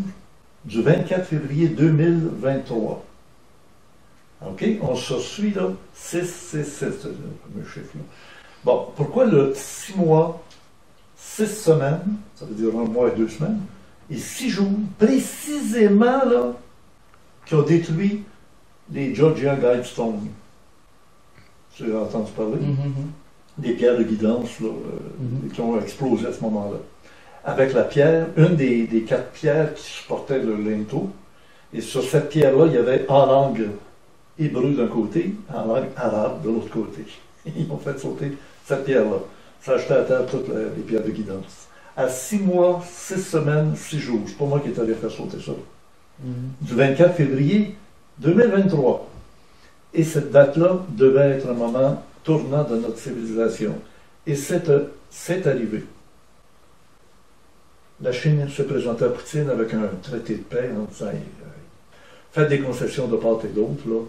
du 24 février 2023. OK? On se suit là, 6, c'est le premier chiffre là. Bon, pourquoi le 6 mois, 6 semaines, ça veut dire 1 mois et 2 semaines, et 6 jours, précisément là, qui ont détruit les Georgia Guidestones. Tu as entendu parler? Des pierres de guidance là, qui ont explosé à ce moment-là. Avec la pierre, une des 4 pierres qui supportait le linteau, et sur cette pierre-là, il y avait en langue hébreu d'un côté, en langue arabe de l'autre côté. Ils ont fait sauter cette pierre-là. Ça a jeté à terre toutes les pierres de guidance. À 6 mois, 6 semaines, 6 jours. C'est pas moi qui est allé faire sauter ça. Du 24 février 2023. Et cette date-là devait être un moment tournant de notre civilisation. Et c'est arrivé. La Chine se présentait à Poutine avec un traité de paix en disant faites des concessions de part et d'autre, là.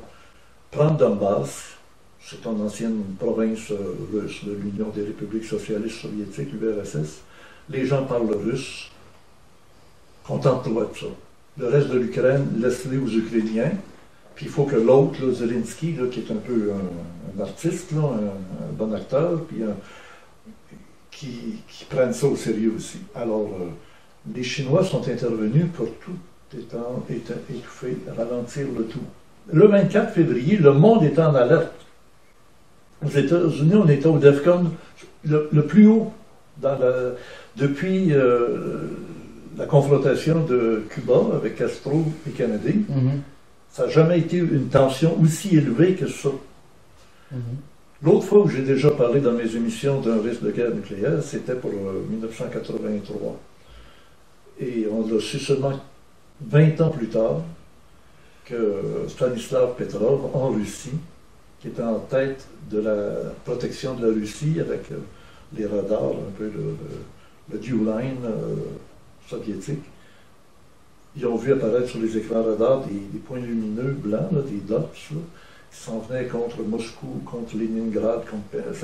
Prendre Donbass, c'est une ancienne province russe de l'Union des républiques socialistes soviétiques, l'URSS. Les gens parlent russe. Contente-toi de ça. Le reste de l'Ukraine, laisse-les aux Ukrainiens. Puis il faut que l'autre, Zelensky, là, qui est un peu un artiste, là, un bon acteur, puis qui prennent ça au sérieux aussi. Alors, les Chinois sont intervenus pour tout étouffer, ralentir le tout. Le 24 février, le monde était en alerte. Aux États-Unis, on était au DEFCON le plus haut depuis la confrontation de Cuba avec Castro et Kennedy. Ça n'a jamais été une tension aussi élevée que ça. L'autre fois où j'ai déjà parlé dans mes émissions d'un risque de guerre nucléaire, c'était pour 1983. Et on l'a su seulement 20 ans plus tard que Stanislav Petrov, en Russie, qui était en tête de la protection de la Russie avec les radars, un peu le Dew Line soviétique. Ils ont vu apparaître sur les écrans radars des points lumineux blancs, là, des dots, là, qui s'en venaient contre Moscou, contre Leningrad, contre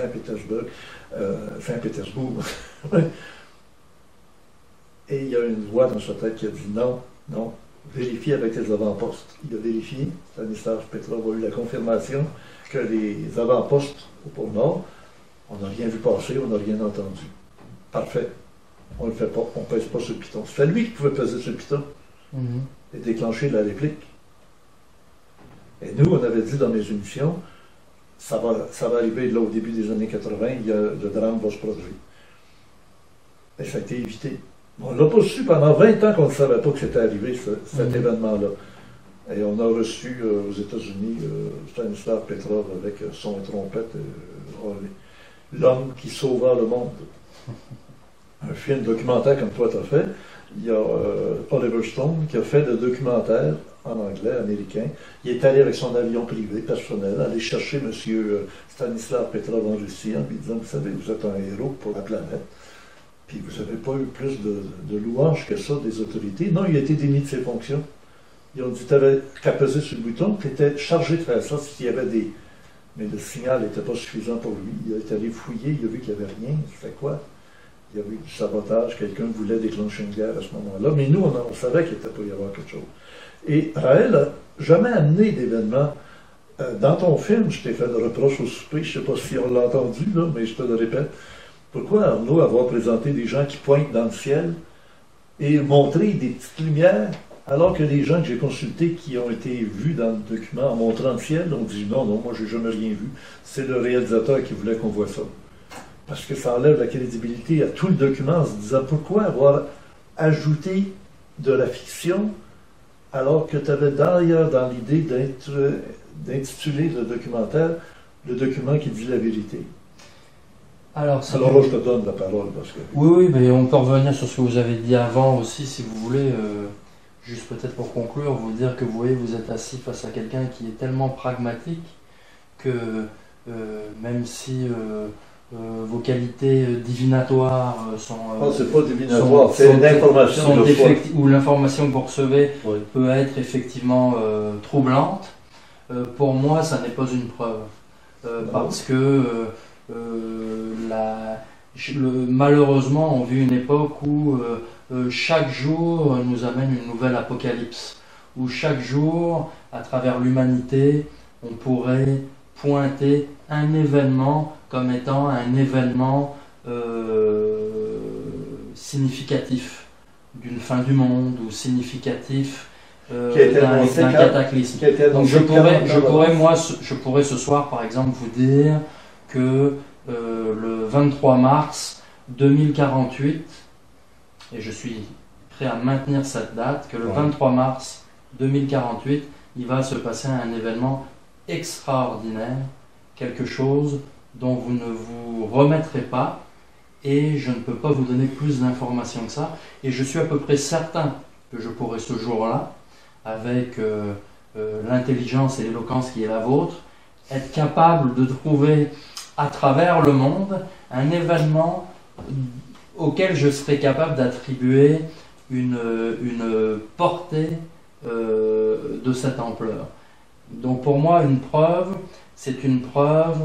Saint-Pétersbourg. Et il y a une voix dans sa tête qui a dit non, non, vérifie avec les avant-postes. Il a vérifié, Stanislav Petrov a eu la confirmation que les avant-postes au pôle Nord, on n'a rien vu passer, on n'a rien entendu. Parfait. On ne le fait pas, on ne pèse pas sur le piton. C'est lui qui pouvait peser sur le piton et déclencher la réplique. Et nous, on avait dit dans mes émissions, ça va arriver là au début des années 80, le drame va se produire. Et ça a été évité. On ne l'a pas su pendant 20 ans qu'on ne savait pas que c'était arrivé, cet événement-là. Et on a reçu aux États-Unis Stanislav Petrov avec son trompette, l'homme qui sauva le monde. Un film documentaire comme toi tu as fait. Il y a Oliver Stone qui a fait le documentaire en anglais, américain. Il est allé avec son avion privé, personnel, aller chercher M. Stanislav Petrov en Russie en lui disant, vous savez, vous êtes un héros pour la planète. Puis vous n'avez pas eu plus de louanges que ça des autorités. Non, il a été démis de ses fonctions. Ils ont dit, tu n'avais qu'à peser sur le bouton, tu étais chargé de faire ça s'il y avait des... Mais le signal n'était pas suffisant pour lui. Il est allé fouiller, il a vu qu'il n'y avait rien. C'était quoi? Il y avait eu du sabotage, quelqu'un voulait déclencher une guerre à ce moment-là. Mais nous, on savait qu'il n'était pas y avoir quelque chose. Et Raël n'a jamais amené d'événements. Dans ton film, je t'ai fait le reproche au souper, je ne sais pas si on l'a entendu, là, mais je te le répète. Pourquoi Arnaud avoir présenté des gens qui pointent dans le ciel et montrer des petites lumières, alors que les gens que j'ai consultés qui ont été vus dans le document en montrant le ciel ont dit non, moi j'ai jamais rien vu. C'est le réalisateur qui voulait qu'on voit ça. Parce que ça enlève la crédibilité à tout le document en se disant pourquoi avoir ajouté de la fiction alors que tu avais d'ailleurs dans l'idée d'intituler le documentaire le document qui dit la vérité. Alors là, je te donne la parole. Parce que... Oui, mais on peut revenir sur ce que vous avez dit avant aussi, si vous voulez. Juste peut-être pour conclure, vous dire que vous voyez, vous êtes assis face à quelqu'un qui est tellement pragmatique que même si vos qualités divinatoires sont... non, c'est pas divinatoire, c'est une information ou l'information que vous recevez peut être effectivement troublante. Pour moi, ça n'est pas une preuve. Parce que malheureusement, on vit une époque où chaque jour nous amène une nouvelle apocalypse, où chaque jour, à travers l'humanité, on pourrait pointer un événement comme étant un événement significatif d'une fin du monde ou significatif d'un cataclysme. Donc je pourrais ce soir, par exemple, vous dire que le 23 mars 2048, et je suis prêt à maintenir cette date, que le 23 mars 2048, il va se passer un événement extraordinaire, quelque chose dont vous ne vous remettrez pas, et je ne peux pas vous donner plus d'informations que ça, et je suis à peu près certain que je pourrai ce jour-là, avec l'intelligence et l'éloquence qui est la vôtre, être capable de trouver à travers le monde un événement auquel je serais capable d'attribuer une portée de cette ampleur. Donc pour moi, une preuve, c'est une preuve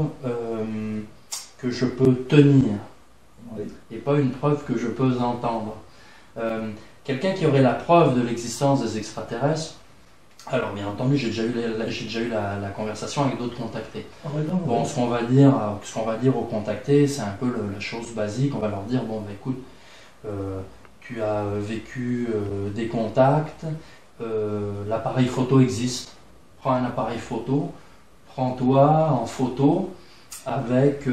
que je peux tenir, et pas une preuve que je peux entendre. Quelqu'un qui aurait la preuve de l'existence des extraterrestres Alors, bien entendu, j'ai déjà eu la conversation avec d'autres contactés. Ah ouais, non, Bon, ouais. ce qu'on va dire aux contactés, c'est un peu la chose basique. On va leur dire, bon, bah, écoute, tu as vécu des contacts, l'appareil photo existe. Prends un appareil photo, prends-toi en photo avec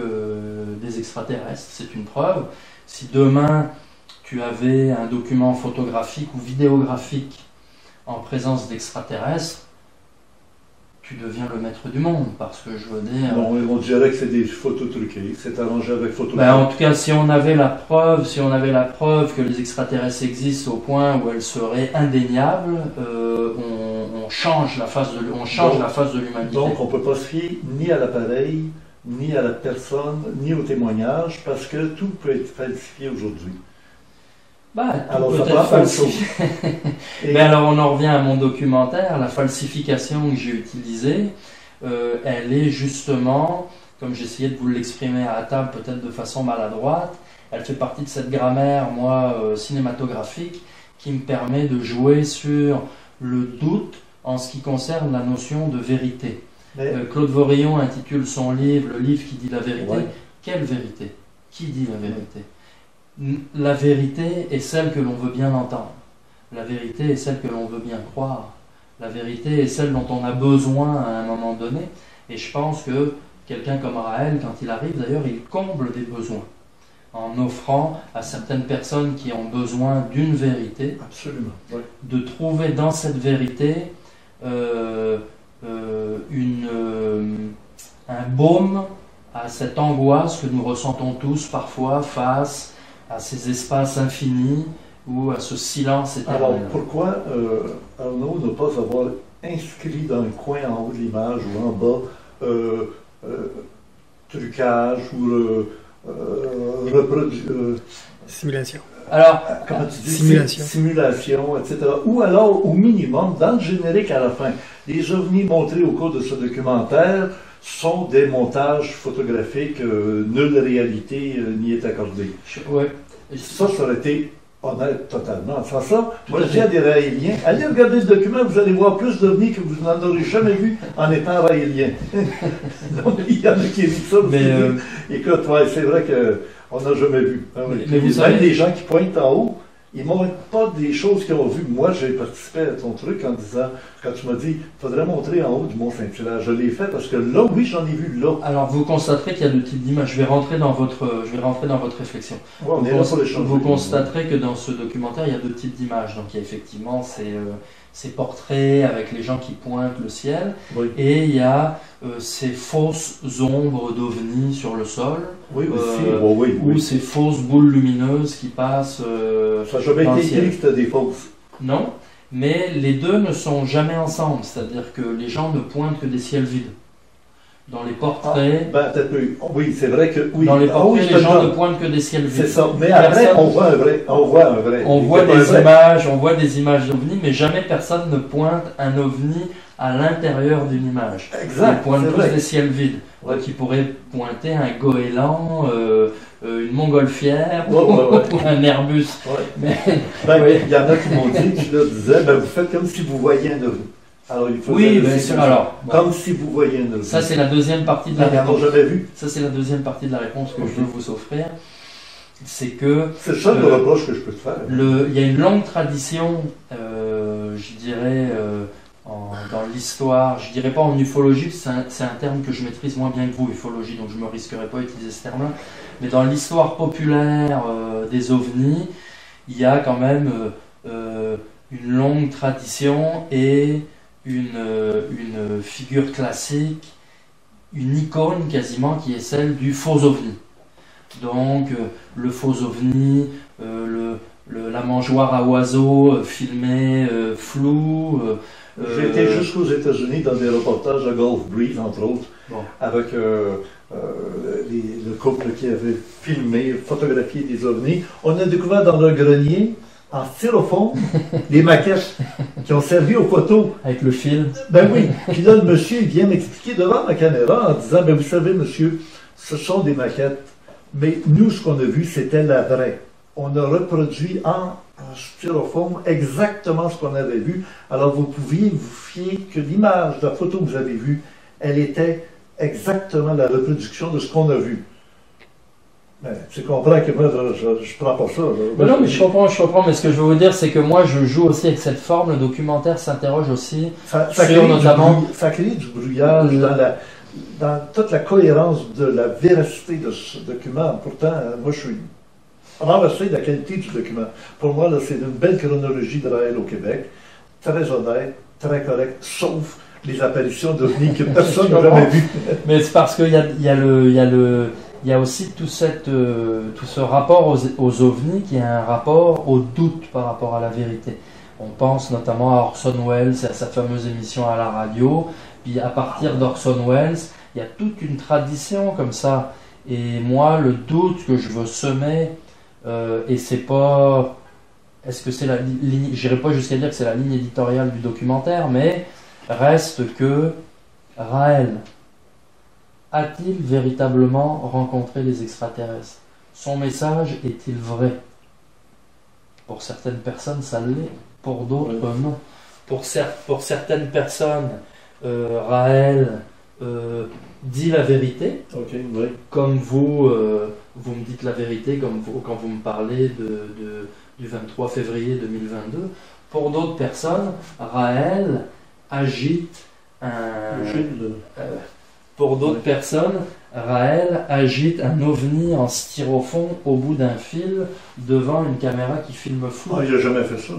des extraterrestres, c'est une preuve. Si demain, tu avais un document photographique ou vidéographique en présence d'extraterrestres, tu deviens le maître du monde, parce que je veux dire... Bon, on dirait que c'est des photos truquées, c'est arrangé avec Photoshop. Ben, en tout cas, si on avait la preuve que les extraterrestres existent au point où elle serait indéniable, on change la face de l'humanité. Donc, on ne peut pas se fier ni à l'appareil, ni à la personne, ni au témoignage, parce que tout peut être falsifié aujourd'hui. Bah, Alors, tout ça peut être prend pas le falsifié. Et- Mais alors, on en revient à mon documentaire. La falsification que j'ai utilisée, elle est justement, comme j'essayais de vous l'exprimer à la table, peut-être de façon maladroite, elle fait partie de cette grammaire, moi, cinématographique, qui me permet de jouer sur le doute en ce qui concerne la notion de vérité. Mais- Claude Vorillon intitule son livre « Le livre qui dit la vérité Ouais. ». Quelle vérité? Qui dit la vérité? La vérité est celle que l'on veut bien entendre. La vérité est celle que l'on veut bien croire. La vérité est celle dont on a besoin à un moment donné. Et je pense que quelqu'un comme Raël, quand il arrive d'ailleurs, il comble des besoins en offrant à certaines personnes qui ont besoin d'une vérité, Absolument, oui. de trouver dans cette vérité un baume à cette angoisse que nous ressentons tous parfois face à ces espaces infinis ou à ce silence éternel. Alors, pourquoi Arnaud ne pas avoir inscrit dans le coin en haut de l'image ou en bas trucage ou Simulation. Alors, comment tu dis, Simulation. simulation, etc. Ou alors, au minimum, dans le générique à la fin, les ovnis montrés au cours de ce documentaire sont des montages photographiques, nulle réalité n'y est accordée. ouais. Ça aurait été honnête totalement. Sans ça, Tout moi à je dis à fait. des Raéliens, allez regarder le document, vous allez voir plus d'ovnis que vous n'en aurez jamais vu en étant Raélien. Donc il y en a qui évitent ça. Mais, Écoute, ouais, c'est vrai qu'on n'a jamais vu. Ah oui. Mais vous Même savez- les gens qui pointent en haut, ils ne montrent pas des choses qu'ils ont vues. Moi, j'ai participé à ton truc en disant, quand tu m'as dit, il faudrait montrer en haut du Mont-Saint-Hilaire. Je l'ai fait parce que là, oui, j'en ai vu là. Alors, vous constaterez qu'il y a deux types d'images. Je vais rentrer dans votre réflexion. Ouais, on est là pour les choses. Vous constaterez que dans ce documentaire, il y a deux types d'images. Donc, il y a effectivement ces portraits avec les gens qui pointent le ciel, Oui, et il y a ces fausses ombres d'ovnis sur le sol, oui, aussi. euh, oui, ou oui. ces fausses boules lumineuses qui passent. Ça n'a jamais dans le été ciel. écrit que c'était des fausses. Non, mais les deux ne sont jamais ensemble. C'est-à-dire que les gens ne pointent que des ciels vides. Dans les portraits, Ben, peut-être peu. Oui, c'est vrai que oui. dans les Ah oui, portraits, je te les gens le ne donne. pointent que des ciels vides. C'est ça. Mais après, Personne- on voit un vrai. On voit un vrai. On Il voit était pas des vrai. images, on voit des images d'ovnis, mais jamais personne ne pointe un ovni à l'intérieur d'une image. Exact. Ils pointent c'est tous vrai. des ciels vides. Ouais. Donc ils pourraient pointer un goéland, une montgolfière Ouais, ouais, ouais. ou un Airbus. Ouais. Mais Ben, Oui. il y en a qui m'ont dit, tu leur disais, ben, vous faites comme si vous voyiez un ovni. Alors, il faut oui, dire bien aussi sûr. comme ça. Alors, bon, Comme si vous voyiez un ovni. ça c'est la deuxième partie de la Ils n'en ont réponse. jamais vu. Ça c'est la deuxième partie de la réponse que Ok. je veux vous offrir. C'est que C'est ça le reproche que je peux te faire. il y a une longue tradition, je dirais, dans l'histoire, je dirais pas en ufologie, c'est un terme que je maîtrise moins bien que vous, ufologie, donc je me risquerai pas à utiliser ce terme-là, mais dans l'histoire populaire des ovnis, il y a quand même une longue tradition et une figure classique, une icône quasiment qui est celle du faux ovni. Donc le faux ovni, la mangeoire à oiseaux filmée flou. J'ai été jusqu'aux États-Unis dans des reportages à Gulf Breeze, entre autres, Bon. avec le couple qui avait filmé, photographié des ovnis. On a découvert dans leur grenier, en styrofoam, des maquettes qui ont servi aux photos. Avec le fil. Ben oui. Puis là, le monsieur, il vient m'expliquer devant ma caméra en disant, ben vous savez, monsieur, ce sont des maquettes. Mais nous, ce qu'on a vu, c'était la vraie. on a reproduit en styrofoam exactement ce qu'on avait vu. Alors vous pouviez vous fier que l'image, la photo que vous avez vue, elle était exactement la reproduction de ce qu'on a vu. Mais tu comprends que moi, je ne prends pas ça. Non, mais je comprends, mais ce que je veux vous dire, c'est que moi, je joue aussi avec cette forme. Le documentaire s'interroge aussi sur notamment... Ça crée du brouillage dans toute la cohérence de la véracité de ce document. Pourtant, moi, je suis renversé de la qualité du document. Pour moi, là, c'est une belle chronologie de Raël au Québec, très honnête, très correct, sauf les apparitions d'OVNI que personne n'a jamais vues. Mais c'est parce qu'il y a aussi tout ce rapport aux ovnis qui est un rapport au doute par rapport à la vérité. On pense notamment à Orson Welles et à sa fameuse émission à la radio. Puis à partir d'Orson Welles, il y a toute une tradition comme ça. Et moi, le doute que je veux semer, et c'est pas... Est-ce que c'est la ligne... J'irai pas jusqu'à dire que c'est la ligne éditoriale du documentaire, mais reste que Raël a-t-il véritablement rencontré les extraterrestres? Son message est-il vrai? Pour certaines personnes, ça l'est. Pour d'autres, non. Pour certaines personnes, Raël dit la vérité. Okay, oui. Comme vous me dites la vérité, quand vous me parlez du 23 février 2022. Pour d'autres personnes, Raël agite pour d'autres personnes, Raël agite un ovni en styrofoam au bout d'un fil devant une caméra qui filme flou. Ah, il n'a jamais fait ça.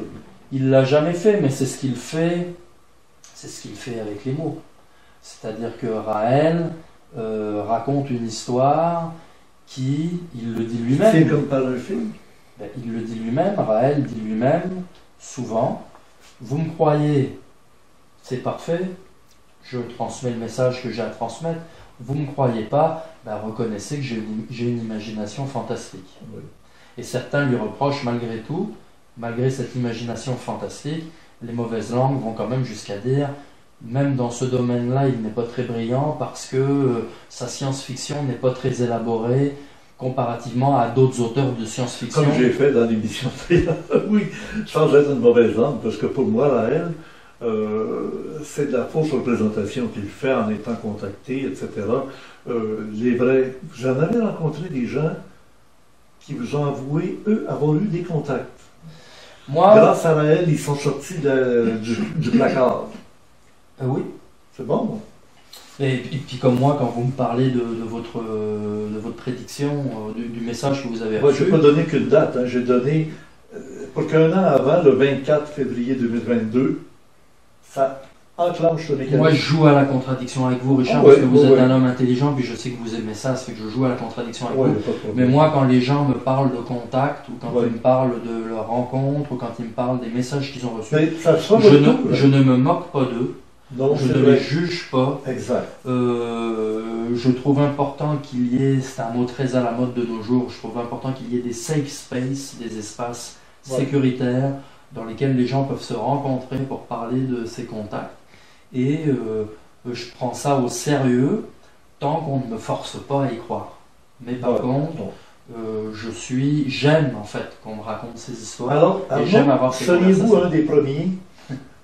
Il l'a jamais fait, mais c'est ce qu'il fait. C'est ce qu'il fait avec les mots. C'est-à-dire que Raël raconte une histoire qui, il le dit lui-même. C'est comme par un film. Ben, il le dit lui-même. Raël dit lui-même souvent. Vous me croyez, c'est parfait. Je transmets le message que j'ai à transmettre. Vous ne me croyez pas, ben reconnaissez que j'ai une imagination fantastique. Oui. Et certains lui reprochent malgré tout, malgré cette imagination fantastique, les mauvaises langues vont quand même jusqu'à dire, même dans ce domaine-là, il n'est pas très brillant parce que sa science-fiction n'est pas très élaborée comparativement à d'autres auteurs de science-fiction. Comme j'ai fait dans l'émission. Oui, sans être une mauvaise langue, parce que pour moi, Raël, c'est de la fausse représentation qu'il fait en étant contacté, etc. Les vrais. J'en avais rencontré des gens qui vous ont avoué, eux, avoir eu des contacts. Moi, grâce à Raël, ils sont sortis du placard. Oui. C'est bon, moi. Et puis comme moi, quand vous me parlez de votre prédiction, du message que vous avez reçu... Moi, je n'ai pas donné qu'une date. Hein. J'ai donné, pour qu'un an avant, le 24 février 2022, ça enclenche le mécanisme. Moi, je joue à la contradiction avec vous, Richard, parce que vous êtes un homme intelligent, puis je sais que vous aimez ça, ça fait que je joue à la contradiction avec vous. Mais moi, quand les gens me parlent de contact, ou quand ils me parlent de leur rencontre, ou quand ils me parlent des messages qu'ils ont reçus, je ne me moque pas d'eux. Non, je ne les juge pas. Exact. Je trouve important qu'il y ait, c'est un mot très à la mode de nos jours, je trouve important qu'il y ait des safe spaces, des espaces sécuritaires dans lesquels les gens peuvent se rencontrer pour parler de ces contacts. Et je prends ça au sérieux tant qu'on ne me force pas à y croire. Mais par contre, j'aime en fait qu'on me raconte ces histoires. Alors, et j'aime avoir ces conversations. Seriez-vous un des premiers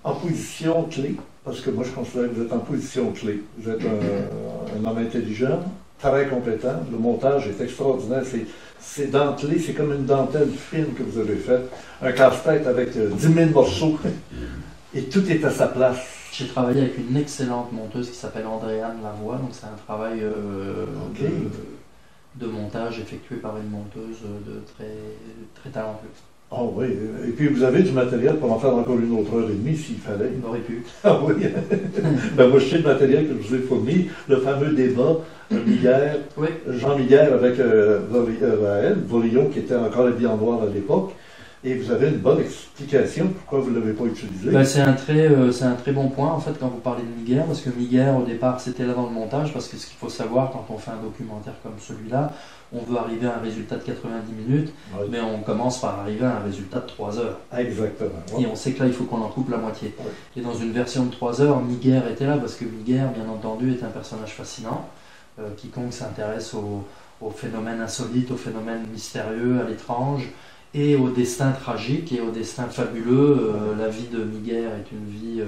en position clé? Parce que moi, je considère que vous êtes en position clé. Vous êtes un homme intelligent, très compétent. Le montage est extraordinaire. C'est dentelé, c'est comme une dentelle fine que vous avez faite. Un casse-tête avec 10 000 morceaux. Et tout est à sa place. J'ai travaillé avec une excellente monteuse qui s'appelle Andréane Lavoie. Donc c'est un travail de montage effectué par une monteuse très, très talentueuse. Ah oui, et puis vous avez du matériel pour en faire encore une autre heure et demie s'il fallait. On aurait pu. Ah oui. Ben moi je sais le matériel que je vous ai fourni, le fameux débat Miguel, Jean Miguel avec Raël, Volillon qui était encore habillé en noir à l'époque. Et vous avez une bonne explication pourquoi vous ne l'avez pas utilisé. Ben, c'est un très bon point en fait quand vous parlez de Miguel, parce que Miguel au départ c'était là dans le montage, parce que ce qu'il faut savoir quand on fait un documentaire comme celui-là, on veut arriver à un résultat de 90 minutes, mais on commence par arriver à un résultat de 3 heures. Exactement. Et on sait que là il faut qu'on en coupe la moitié. Et dans une version de 3 heures, Miguel était là parce que Miguel, bien entendu, est un personnage fascinant. Quiconque s'intéresse aux phénomènes insolites, aux phénomènes mystérieux, à l'étrange, et au destin tragique et au destin fabuleux. La vie de Miguel est une vie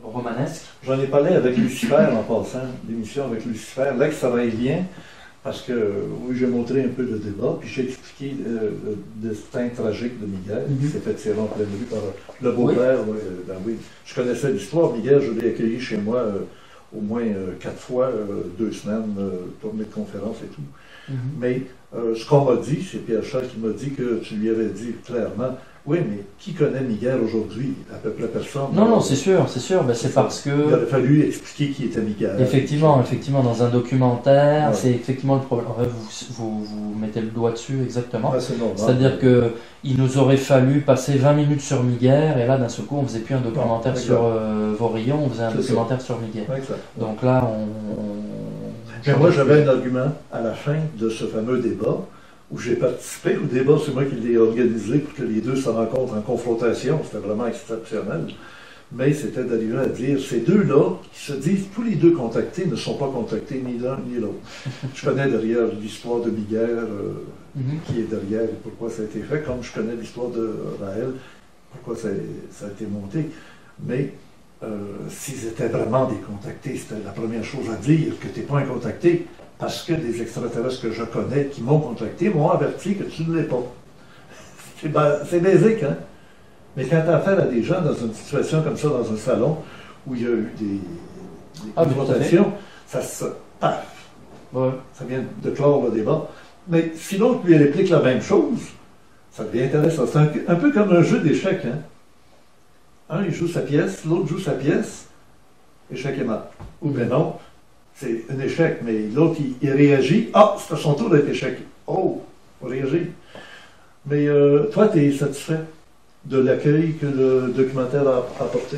romanesque. J'en ai parlé avec Lucifer en passant, l'émission avec Lucifer, l'ex-raélien, parce que oui, j'ai montré un peu le débat, puis j'ai expliqué le destin tragique de Miguel, qui s'est fait tirer en pleine rue par le beau-père. Oui. Je connaissais l'histoire. Miguel, je l'ai accueilli chez moi au moins 4 fois, 2 semaines, tournée de conférences et tout. Mais ce qu'on m'a dit, c'est Pierre Charles qui m'a dit que tu lui avais dit clairement, oui, mais qui connaît Miguel aujourd'hui? À peu près personne. Non, c'est sûr. Ben, c'est parce que... Il aurait fallu expliquer qui était Miguel. Effectivement, dans un documentaire, c'est effectivement le problème. Vous mettez le doigt dessus, exactement. C'est-à-dire qu'il nous aurait fallu passer 20 minutes sur Miguel, et là, d'un seul coup, on ne faisait plus un documentaire sur Vorillon, on faisait un documentaire sur Miguel. Donc là, moi, j'avais un argument à la fin de ce fameux débat, où j'ai participé au débat, c'est moi qui l'ai organisé pour que les deux se rencontrent en confrontation, c'était vraiment exceptionnel. Mais c'était d'arriver à dire, ces deux-là, qui se disent tous les deux contactés, ne sont pas contactés ni l'un ni l'autre. Je connais derrière l'histoire de Miguel, qui est derrière et pourquoi ça a été fait, comme je connais l'histoire de Raël, pourquoi ça a été monté. Mais s'ils étaient vraiment des contactés, c'était la première chose à dire, que tu n'es pas un contacté, parce que des extraterrestres que je connais qui m'ont contacté m'ont averti que tu ne l'es pas. C'est basique, hein? Mais quand tu as affaire à des gens dans une situation comme ça, dans un salon, où il y a eu des confrontations, ça se... Paf! Ouais. Ça vient de clore le débat. Mais si l'autre lui réplique la même chose, ça devient intéressant. C'est un peu comme un jeu d'échecs, hein? Un, il joue sa pièce, l'autre joue sa pièce, échec et mat. Ou bien non, c'est un échec, mais l'autre, il réagit. Ah, c'est à son tour d'être échec. Oh, on réagit. Mais toi, tu es satisfait de l'accueil que le documentaire a apporté?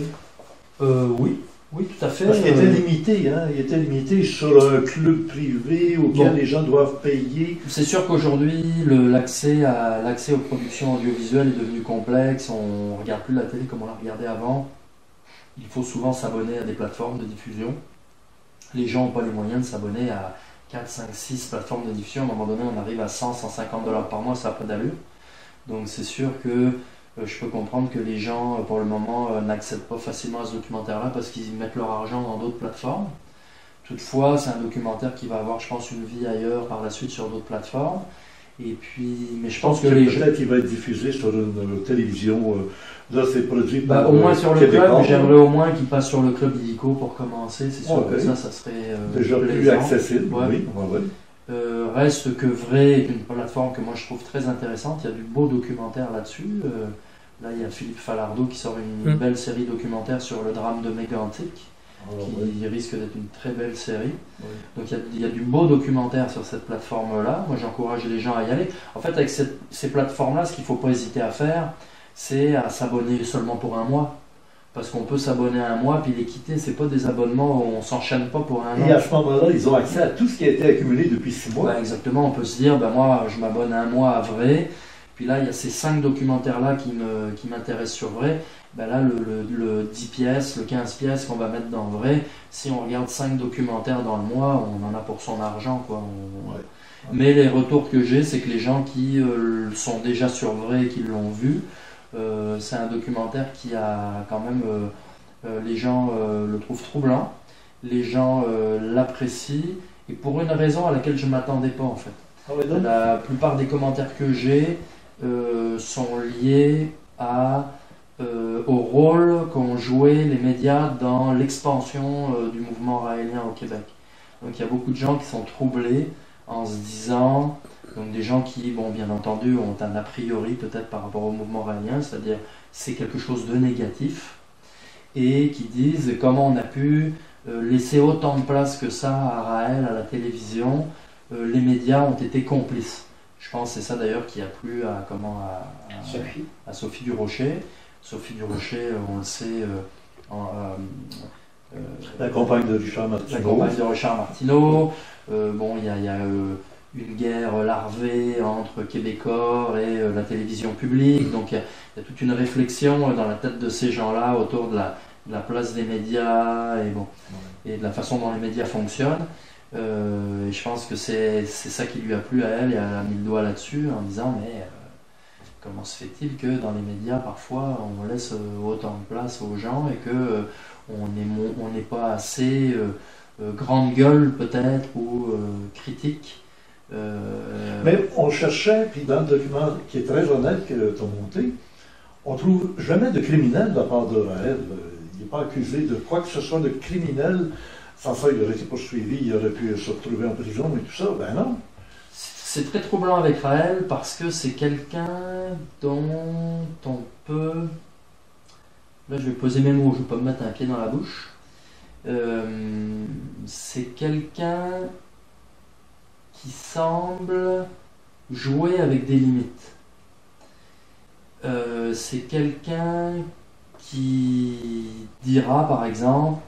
Oui, tout à fait. Parce qu'il était limité, hein? Il était limité sur un club privé auquel les gens doivent payer. C'est sûr qu'aujourd'hui, l'accès aux productions audiovisuelles est devenu complexe. On ne regarde plus la télé comme on la regardait avant. Il faut souvent s'abonner à des plateformes de diffusion. Les gens n'ont pas les moyens de s'abonner à 4, 5, 6 plateformes de diffusion. À un moment donné, on arrive à 100, 150 $ par mois, ça n'a pas d'allure. Donc c'est sûr que je peux comprendre que les gens, pour le moment, n'accèdent pas facilement à ce documentaire-là parce qu'ils mettent leur argent dans d'autres plateformes. Toutefois, c'est un documentaire qui va avoir, je pense, une vie ailleurs par la suite sur d'autres plateformes. Et puis, mais je pense que peut-être qu'il va être diffusé sur une télévision. Là, c'est produit par au moins sur le club. J'aimerais au moins qu'il passe sur le club illico pour commencer. C'est sûr que ça serait déjà plus accessible. Oui. Reste que Vrai est une plateforme que moi je trouve très intéressante. Il y a du beau documentaire là-dessus. Là, il y a Philippe Falardeau qui sort une belle série documentaire sur le drame de Mégantic, qui risque d'être une très belle série. Donc il y a du beau documentaire sur cette plateforme-là. Moi, j'encourage les gens à y aller. En fait, avec ces plateformes-là, ce qu'il ne faut pas hésiter à faire, c'est à s'abonner seulement pour un mois. Parce qu'on peut s'abonner à un mois puis les quitter. C'est pas des abonnements où on ne s'enchaîne pas pour un an. Et à ce moment-là, ils ont accès à tout ce qui a été accumulé depuis 6 mois. Exactement. On peut se dire, moi, je m'abonne un mois à Vrai. Puis là, il y a ces 5 documentaires-là qui m'intéressent sur Vrai. Là, le 10 pièces, le 15 pièces qu'on va mettre dans Vrai, si on regarde 5 documentaires dans le mois, on en a pour son argent, quoi. Mais les retours que j'ai, c'est que les gens qui sont déjà sur Vrai et qui l'ont vu, c'est un documentaire qui a quand même... les gens le trouvent troublant, les gens l'apprécient, et pour une raison à laquelle je ne m'attendais pas, en fait. La plupart des commentaires que j'ai sont liés au rôle qu'ont joué les médias dans l'expansion du mouvement raélien au Québec. Donc il y a beaucoup de gens qui sont troublés en se disant, donc des gens qui, bien entendu, ont un a priori peut-être par rapport au mouvement raélien, c'est-à-dire c'est quelque chose de négatif, et qui disent comment on a pu laisser autant de place que ça à Raël, à la télévision, les médias ont été complices. Je pense que c'est ça d'ailleurs qui a plu à Sophie Durocher. Sophie Durocher, on le sait, la compagne de Richard Martineau. La compagne de Richard Martineau. Il y a une guerre larvée entre Québécois et la télévision publique. Donc il y a toute une réflexion dans la tête de ces gens-là autour de la place des médias et de la façon dont les médias fonctionnent. Et je pense que c'est ça qui lui a plu à elle, et elle a mis le doigt là-dessus en disant mais comment se fait-il que dans les médias, parfois, on laisse autant de place aux gens et que on n'est pas assez grande gueule, peut-être, ou critique. Mais on cherchait, puis dans le document qui est très honnête que tu as monté, on trouve jamais de criminel de la part de Raël. Il n'est pas accusé de quoi que ce soit de criminel. Sans ça, il aurait été poursuivi, il aurait pu se retrouver en prison et tout ça. Ben non. C'est très troublant avec Raël parce que c'est quelqu'un dont on peut... Là, je vais poser mes mots, je ne vais pas me mettre un pied dans la bouche. C'est quelqu'un qui semble jouer avec des limites. C'est quelqu'un qui dira, par exemple,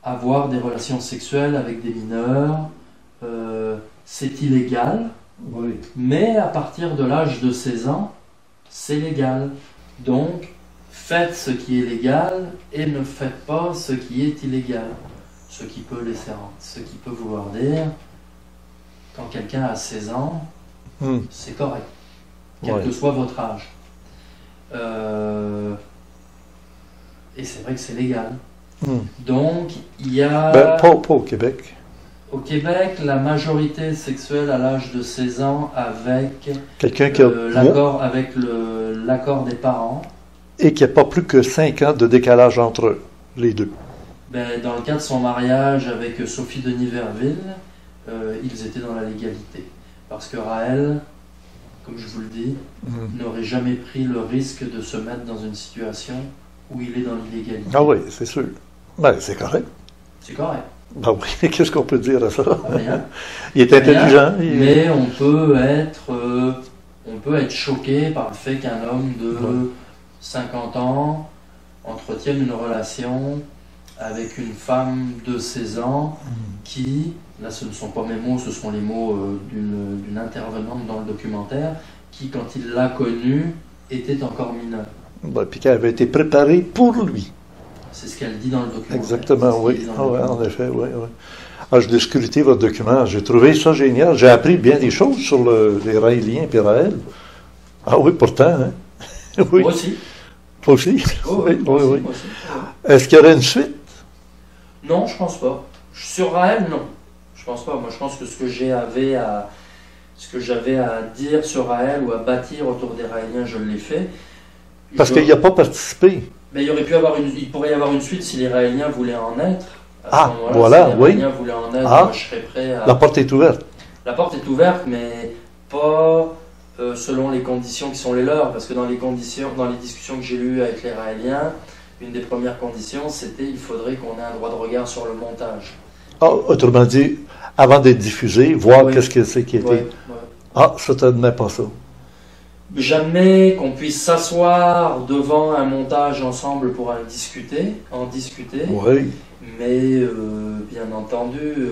avoir des relations sexuelles avec des mineurs, c'est illégal, Oui. mais à partir de l'âge de 16 ans, c'est légal. Donc, faites ce qui est légal et ne faites pas ce qui est illégal. Ce qui peut vouloir dire, quand quelqu'un a 16 ans, c'est correct, quel que soit votre âge. Et c'est vrai que c'est légal. Donc, il y a... Pas au Québec. Au Québec, la majorité sexuelle à l'âge de 16 ans avec Quelqu'un qui a... l'accord des parents. Et qui n'a pas plus que 5 ans de décalage entre les deux. Dans le cas de son mariage avec Sophie Denis-Verville, ils étaient dans la légalité. Parce que Raël, comme je vous le dis, n'aurait jamais pris le risque de se mettre dans une situation où il est dans l'illégalité. Ah oui, c'est sûr. Ben, c'est correct. C'est correct. Ben oui, qu'est-ce qu'on peut dire à ça? Rien. Il est intelligent. Mais on peut être choqué par le fait qu'un homme de 50 ans entretienne une relation avec une femme de 16 ans qui, là ce ne sont pas mes mots, ce sont les mots d'une intervenante dans le documentaire, qui quand il l'a connue était encore mineure. Ben, puis qu'elle avait été préparée pour lui. C'est ce qu'elle dit dans le documentaire. Exactement, oui. En effet, oui. Ah, je l'ai scruté votre document, j'ai trouvé ça génial. J'ai appris bien des choses sur les Raéliens et Raël. Ah oui, pourtant, hein? Oui. Moi aussi. Toi aussi? Oui. Moi aussi. Est-ce qu'il y aurait une suite? Non, je pense pas. Sur Raël, non. Je pense pas. Moi, je pense que ce que j'avais à dire sur Raël ou à bâtir autour des Raéliens, je l'ai fait. Parce qu'il n'y a pas participé. Mais il pourrait y avoir une suite si les Raéliens voulaient en être. Voilà, si les Raéliens voulaient en être, moi, je serais prêt à... La porte est ouverte. La porte est ouverte, mais pas selon les conditions qui sont les leurs. Parce que dans les discussions que j'ai eues avec les Raéliens, une des premières conditions, c'était qu'il faudrait qu'on ait un droit de regard sur le montage. Ah, autrement dit, avant d'être diffusé, voir qu'est-ce que c'est qui était. Ah, ça ne t'admet pas ça. Jamais qu'on puisse s'asseoir devant un montage ensemble pour en discuter. Oui. Mais bien entendu,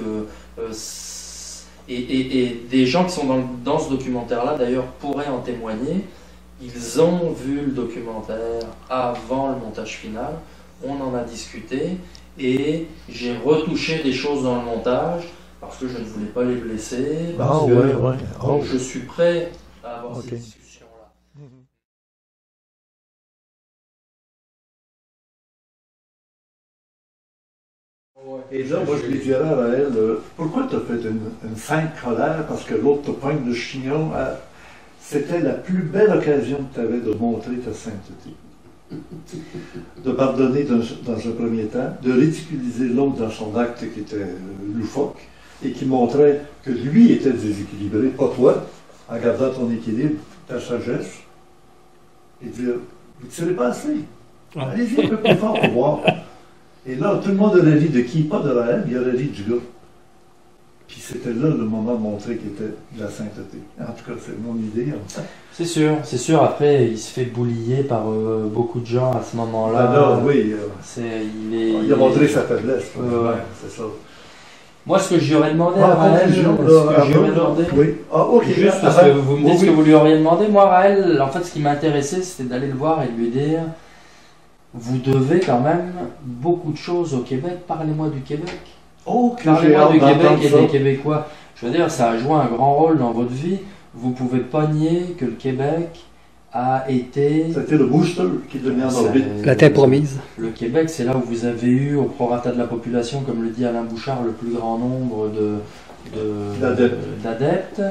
et des gens qui sont dans ce documentaire-là, d'ailleurs, pourraient en témoigner. Ils ont vu le documentaire avant le montage final. On en a discuté et j'ai retouché des choses dans le montage parce que je ne voulais pas les blesser. Donc je suis prêt à avoir cette discussion. Et là, moi, je lui dirais à Raël, pourquoi tu as fait une sainte colère parce que l'autre te poigne le chignon? C'était la plus belle occasion que tu avais de montrer ta sainteté. De pardonner dans un premier temps, de ridiculiser l'autre dans son acte qui était loufoque et qui montrait que lui était déséquilibré, pas toi, en gardant ton équilibre, ta sagesse, et dire, vous ne tirez pas assez. Allez-y un peu plus fort pour voir. Et là, tout le monde aurait ri de qui? Pas de Raël, il aurait ri du gars. Puis c'était là le moment de montrer qu'il était de la sainteté. En tout cas, c'est mon idée. C'est sûr. Après, il se fait boulier par beaucoup de gens à ce moment-là. Ah non, oui. Il a montré sa faiblesse. C'est ça. Moi, ce que je lui aurais demandé à Raël, juste parce que vous me dites ce que vous lui auriez demandé, moi, Raël, en fait, ce qui m'intéressait, c'était d'aller le voir et de lui dire, vous devez quand même beaucoup de choses au Québec, parlez-moi du Québec. Parlez-moi du Québec et des Québécois. Je veux dire, ça a joué un grand rôle dans votre vie. vous pouvez pas nier que le Québec a été... C'était le booster qui devait en orbite. La terre promise. Le Québec, c'est là où vous avez eu, au prorata de la population, comme le dit Alain Bouchard, le plus grand nombre d'adeptes.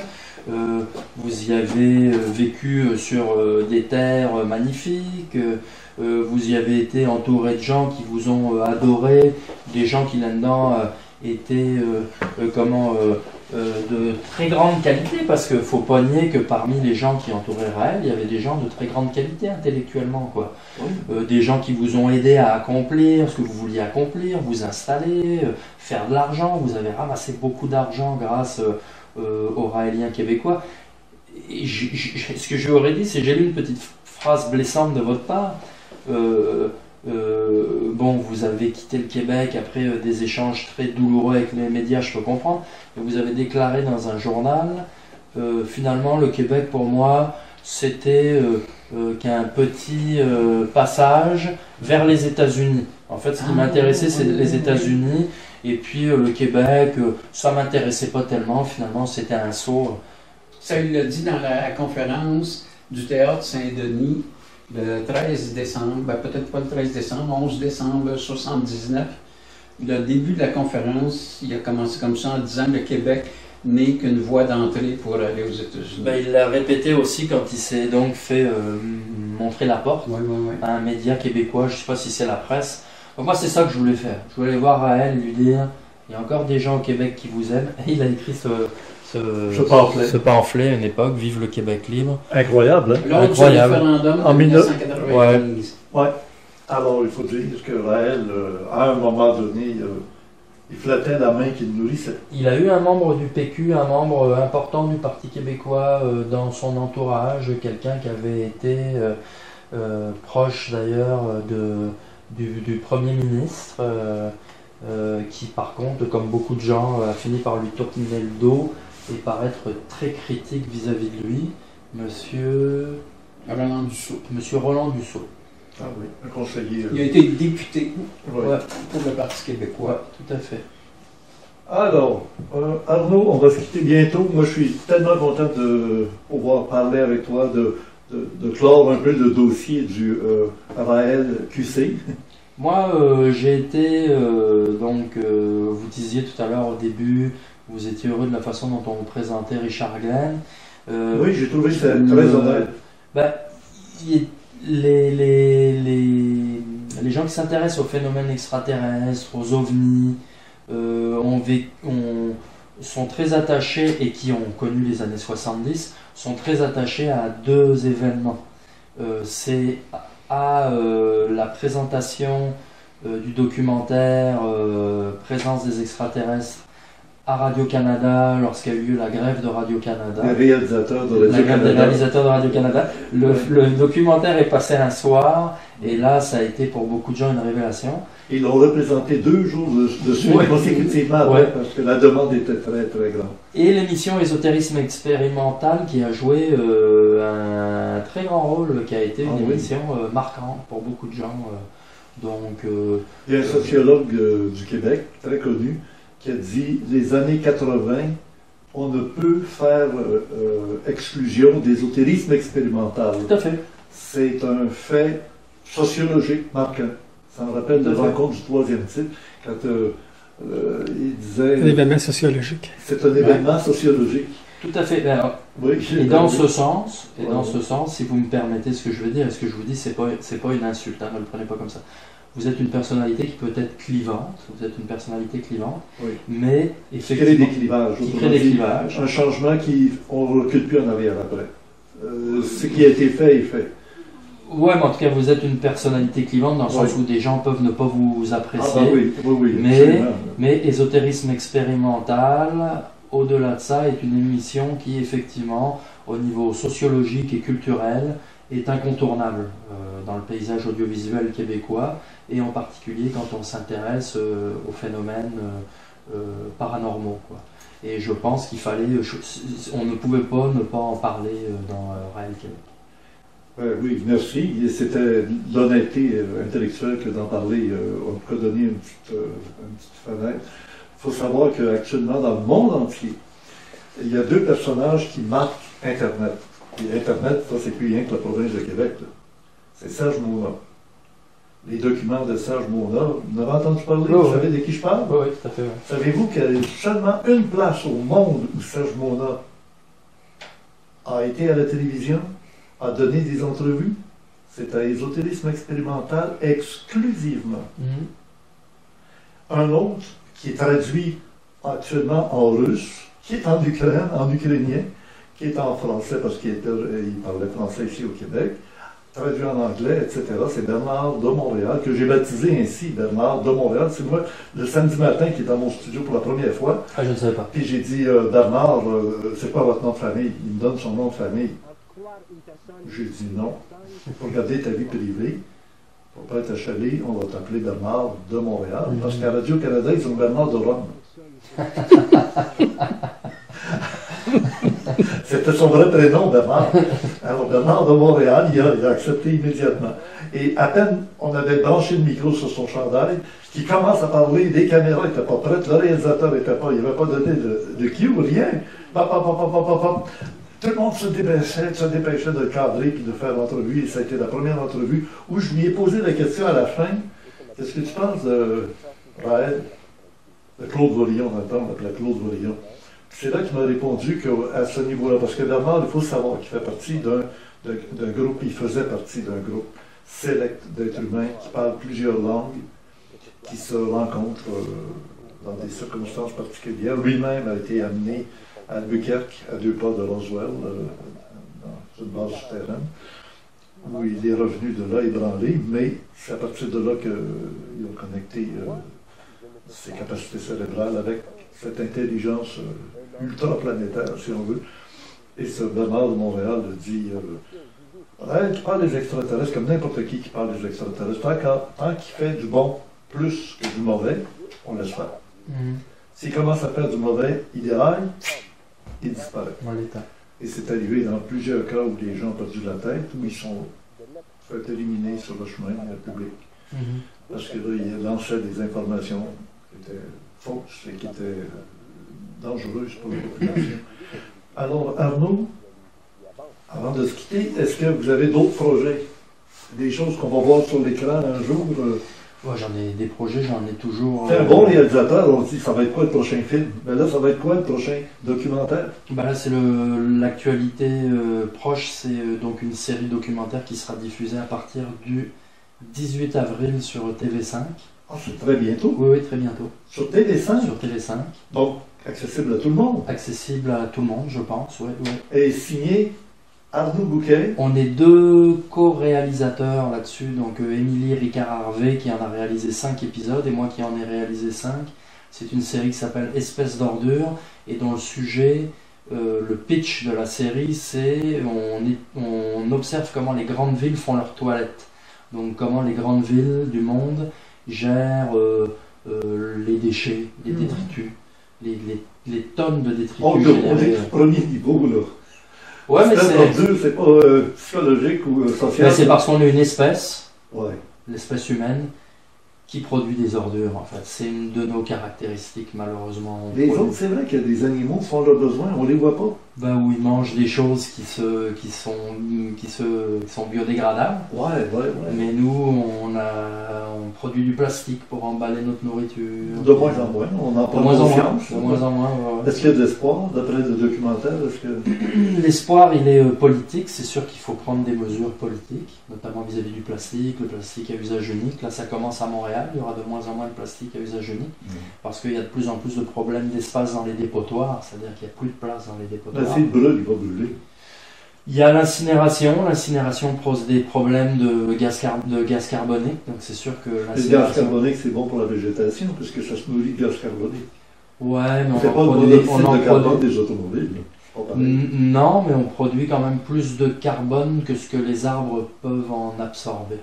Vous y avez vécu sur des terres magnifiques. Vous y avez été entouré de gens qui vous ont adoré, des gens qui là-dedans étaient de très grande qualité, parce qu'il ne faut pas nier que parmi les gens qui entouraient Raël, il y avait des gens de très grande qualité intellectuellement, quoi. Des gens qui vous ont aidé à accomplir ce que vous vouliez accomplir, vous installer, faire de l'argent. Vous avez ramassé beaucoup d'argent grâce aux Raéliens québécois. Et ce que je lui aurais dit, c'est: j'ai lu une petite phrase blessante de votre part. Bon, vous avez quitté le Québec après des échanges très douloureux avec les médias, je peux comprendre, mais vous avez déclaré dans un journal, finalement le Québec pour moi c'était qu'un petit passage vers les États-Unis. En fait, ce qui m'intéressait, c'est les États-Unis, et puis le Québec, ça m'intéressait pas tellement, finalement c'était un saut. Ça, il l'a dit dans la conférence du Théâtre Saint-Denis le 13 décembre, peut-être pas le 13 décembre, 11 décembre 1979. Le début de la conférence, il a commencé comme ça en disant: le Québec n'est qu'une voie d'entrée pour aller aux États-Unis. Il l'a répété aussi quand il s'est donc fait montrer la porte à un média québécois, je ne sais pas si c'est la presse. Donc moi, c'est ça que je voulais faire. Je voulais voir Raël, lui dire: il y a encore des gens au Québec qui vous aiment. Et il a écrit ce pamphlet à une époque, Vive le Québec libre. Incroyable, hein? Lors du référendum en 1995. Ouais. Alors, il faut dire que Raël, à un moment donné, il flattait la main qui le nourrissait. Il a eu un membre du PQ, un membre important du Parti québécois dans son entourage, quelqu'un qui avait été proche d'ailleurs du Premier ministre, qui par contre, comme beaucoup de gens, a fini par lui tourner le dos et paraître très critique vis-à-vis de lui, Monsieur Roland Dussault. Ah oui, un conseiller. Il a été député pour le Parti québécois. Tout à fait. Alors, Arnaud, on va se quitter bientôt. Moi, je suis tellement content de pouvoir parler avec toi, de clore un peu le dossier du Raël QC. Moi, j'ai été, vous disiez tout à l'heure au début, vous étiez heureux de la façon dont on vous présentait Richard Glenn. Oui, j'ai trouvé ça très honnête. Les gens qui s'intéressent aux phénomènes extraterrestres, aux ovnis, sont très attachés, et qui ont connu les années 70, sont très attachés à deux événements. C'est à la présentation du documentaire Présence des extraterrestres à Radio-Canada, lorsqu'il y a eu lieu la grève de Radio-Canada. Les réalisateurs de Radio-Canada. La grève des réalisateurs de Radio-Canada. Le documentaire est passé un soir, et là, ça a été pour beaucoup de gens une révélation. Ils l'ont représenté 2 jours de suite consécutivement, parce que la demande était très, très grande. Et l'émission Ésotérisme expérimental, qui a joué un très grand rôle, qui a été une émission marquante pour beaucoup de gens. Il y a un sociologue du Québec, très connu, qui a dit: les années 80, on ne peut faire exclusion d'ésotérisme expérimental. Tout à fait. C'est un fait sociologique marquant. Ça me rappelle la rencontre du 3e type, quand il disait... Un événement sociologique. C'est un événement sociologique. Tout à fait. Et dans ce sens, si vous me permettez ce que je veux dire, et ce que je vous dis, c'est pas une insulte, ne le prenez pas comme ça. Vous êtes une personnalité qui peut être clivante, mais effectivement... Qui crée des clivages. Un changement on ne recule plus en arrière après. Ce qui a été fait est fait. Ouais, mais en tout cas, vous êtes une personnalité clivante dans le sens où des gens peuvent ne pas vous apprécier. Mais Ésotérisme expérimental, au-delà de ça, est une émission qui, effectivement, au niveau sociologique et culturel, est incontournable dans le paysage audiovisuel québécois, et en particulier quand on s'intéresse aux phénomènes paranormaux, quoi. Et je pense qu'il fallait... on ne pouvait pas ne pas en parler dans Raël Québec. Oui, merci. C'était l'honnêteté intellectuelle que d'en parler. On peut donner une petite fenêtre. Il faut savoir qu'actuellement, dans le monde entier, il y a deux personnages qui marquent Internet. Et Internet, ça, c'est plus rien que la province de Québec. là. C'est Serge Mona. Les documents de Serge Mona, vous en avez entendu parler? Vous savez de qui je parle? Oui, tout à fait. Ouais. Savez-vous qu'il y a seulement une place au monde où Serge Mona a été à la télévision, a donné des entrevues? C'est à Ésotérisme expérimental exclusivement. Un autre qui est traduit actuellement en russe, qui est en Ukraine, en ukrainien, qui est en français parce qu'il parlait français ici au Québec, traduit en anglais, etc. C'est Bernard de Montréal, que j'ai baptisé ainsi, Bernard de Montréal. C'est moi, le samedi matin, qui est dans mon studio pour la première fois. Ah, je ne savais pas. Puis j'ai dit, Bernard, c'est quoi votre nom de famille? Il me donne son nom de famille. J'ai dit non. Pour regarder ta vie privée, pour ne pas être achalé, on va t'appeler Bernard de Montréal. Parce qu'à Radio-Canada, ils ont Bernard de Rome. C'était son vrai prénom, Bernard. Alors, Bernard de Montréal, il a accepté immédiatement. Et à peine on avait branché le micro sur son chandail, qui commence à parler, les caméras n'étaient pas prêtes, le réalisateur n'était pas, il n'avait pas donné de cue, rien. Tout le monde se dépêchait de cadrer puis de faire l'entrevue. Et ça a été la première entrevue où je lui ai posé la question à la fin. Qu'est-ce que tu penses de Raël? De Claude Volillon, dans le temps, on l'appelait Claude Volillon. C'est là qu'il m'a répondu qu'à ce niveau-là, parce que Bernard, il faut savoir qu'il fait partie d'un groupe, il faisait partie d'un groupe sélect d'êtres humains qui parlent plusieurs langues, qui se rencontrent dans des circonstances particulières. Lui-même a été amené à Albuquerque, à 2 pas de Roswell, dans une base souterraine, où il est revenu de là ébranlé, mais c'est à partir de là qu'ils ont connecté ses capacités cérébrales avec cette intelligence ultraplanétaire, si on veut. Et ce Bernard de Montréal dit tu parles des extraterrestres comme n'importe qui parle des extraterrestres. Tant qu'il fait du bon plus que du mauvais, on laisse faire. S'il commence à faire du mauvais, il déraille, il disparaît. Et c'est arrivé dans plusieurs cas où les gens ont perdu la tête, où ils sont fait éliminer sur le chemin public. Parce que là, il lançait des informations qui étaient fausses et qui étaient dangereuses pour la population. Alors, Arnaud, avant de se quitter, est-ce que vous avez d'autres projets? Des choses qu'on va voir sur l'écran un jour? Ouais, j'en ai des projets, j'en ai toujours. C'est un bon réalisateur, on dit ça va être quoi le prochain film? Mais là, ça va être quoi le prochain documentaire? Ben là, c'est l'actualité proche, c'est donc une série documentaire qui sera diffusée à partir du 18 avril sur TV5. Ah, c'est très bientôt? Oui, très bientôt. Sur TV5? Sur TV5. Donc, accessible à tout le monde? Accessible à tout le monde, je pense, oui. Et signé Arnaud Bouquet? On est 2 co-réalisateurs là-dessus, donc Émilie Ricard-Harvey qui en a réalisé 5 épisodes et moi qui en ai réalisé 5. C'est une série qui s'appelle Espèce d'ordure et dont le sujet, le pitch de la série, c'est on observe comment les grandes villes font leurs toilettes. Donc comment les grandes villes du monde gèrent les déchets, les détritus, les tonnes de détritus. On est au premier niveau, là. Ouais, mais c'est pas psychologique ou social. C'est parce qu'on est une espèce, ouais. L'espèce humaine, qui produit des ordures, en fait. C'est une de nos caractéristiques, malheureusement. Les autres, c'est vrai qu'il y a des animaux qui font leurs besoins, on les voit pas. Ben, où ils mangent des choses qui sont biodégradables. Ouais. Mais nous, on produit du plastique pour emballer notre nourriture. De moins en moins, on en prend conscience. De moins en moins, ouais. Est-ce qu'il y a de l'espoir, d'après le documentaire? L'espoir, il est politique. C'est sûr qu'il faut prendre des mesures politiques, notamment vis-à-vis du plastique, le plastique à usage unique. Là, ça commence à Montréal. Il y aura de moins en moins de plastique à usage unique, parce qu'il y a de plus en plus de problèmes d'espace dans les dépotoirs, c'est-à-dire qu'il n'y a plus de place dans les dépotoirs. S'il brûle, il va brûler. Il y a l'incinération. L'incinération pose des problèmes de gaz carbonique, donc c'est sûr que l'incinération... Le gaz carbonique, c'est bon pour la végétation, puisque ça se nourrit de gaz carbonique. Ouais, mais c'est pas le monoxyde de carbone des automobiles. Non, mais on produit quand même plus de carbone que ce que les arbres peuvent en absorber.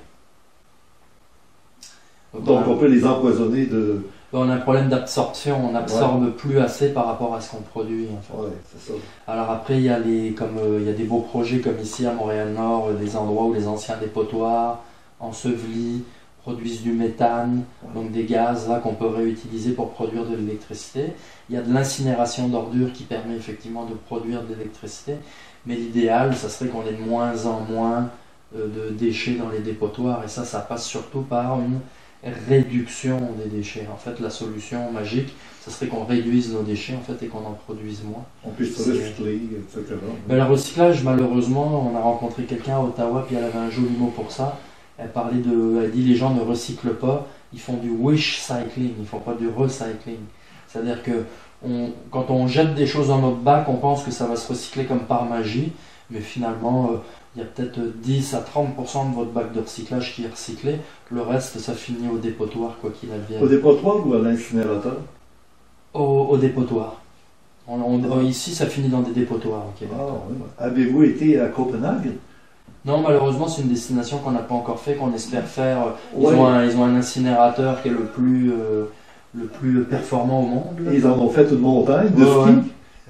Donc on peut les empoisonner de... On a un problème d'absorption, on n'absorbe plus assez par rapport à ce qu'on produit. En fait. Ouais, c'est ça. Alors après, il y a des beaux projets comme ici à Montréal-Nord, des endroits où les anciens dépotoirs ensevelis produisent du méthane, donc des gaz là qu'on peut réutiliser pour produire de l'électricité. Il y a de l'incinération d'ordures qui permet effectivement de produire de l'électricité. Mais l'idéal, ça serait qu'on ait de moins en moins de déchets dans les dépotoirs. Et ça passe surtout par une réduction des déchets. En fait, la solution magique, ce serait qu'on réduise nos déchets en fait, et qu'on en produise moins. On puisse recycler, etc. Mais le recyclage, malheureusement, on a rencontré quelqu'un à Ottawa, puis elle avait un joli mot pour ça. Elle dit les gens ne recyclent pas, ils font du wish cycling, ils ne font pas du recycling. C'est-à-dire que quand on jette des choses dans notre bac, on pense que ça va se recycler comme par magie, mais finalement, il y a peut-être 10 à 30% de votre bac de recyclage qui est recyclé. Le reste, ça finit au dépotoir, quoi qu'il advienne. Au dépotoir ou à l'incinérateur? Au dépotoir. Ici, ça finit dans des dépotoirs au Québec. Ah, oui. Avez-vous été à Copenhague? Non, malheureusement, c'est une destination qu'on n'a pas encore fait, qu'on espère faire. Ils Ouais. ont un incinérateur qui est le plus performant au monde. Là. Ils en ont fait une montagne de ski.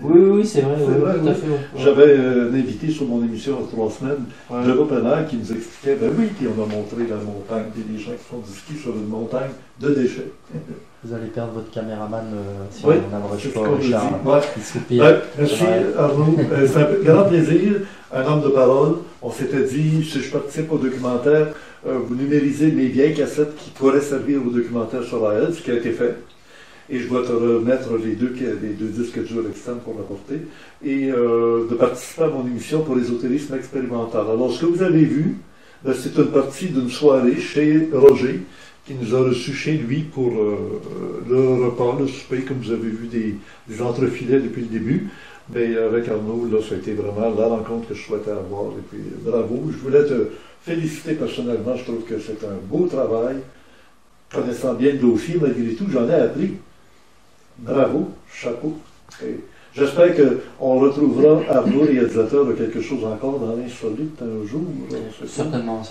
Ouais. Oui, c'est vrai, C'est vrai, tout à oui. fait. Ouais. J'avais un invité sur mon émission il y a 3 semaines, Ouais. de Copenhague, qui nous expliquait, ben oui, puis on a montré la montagne, puis des gens qui font du ski sur une montagne de déchets. Vous allez perdre votre caméraman si Oui, on n'abrège c'est ce pas qu'on nous Richard. dit. Ouais. Il soupire. Merci Ouais. Arnaud. C'est un grand plaisir, un homme de parole. On s'était dit, si je participe au documentaire, vous numérisez mes vieilles cassettes qui pourraient servir au documentaire sur Raël, ce qui a été fait. Et je dois te remettre les deux disques durs externes pour l'apporter. Et de participer à mon émission pour l'ésotérisme expérimental. Alors, ce que vous avez vu, c'est une partie d'une soirée chez Roger, qui nous a reçus chez lui pour le repas, le souper, comme vous avez vu des entrefilets depuis le début. Mais avec Arnaud, là, ça a été vraiment la rencontre que je souhaitais avoir. Et puis, bravo. Je voulais te féliciter personnellement. Je trouve que c'est un beau travail. Connaissant bien le dossier, malgré tout, j'en ai appris. Bravo, chapeau. Et j'espère qu'on retrouvera Arnaud, réalisateur, de quelque chose encore dans l'insolite un jour. Certainement.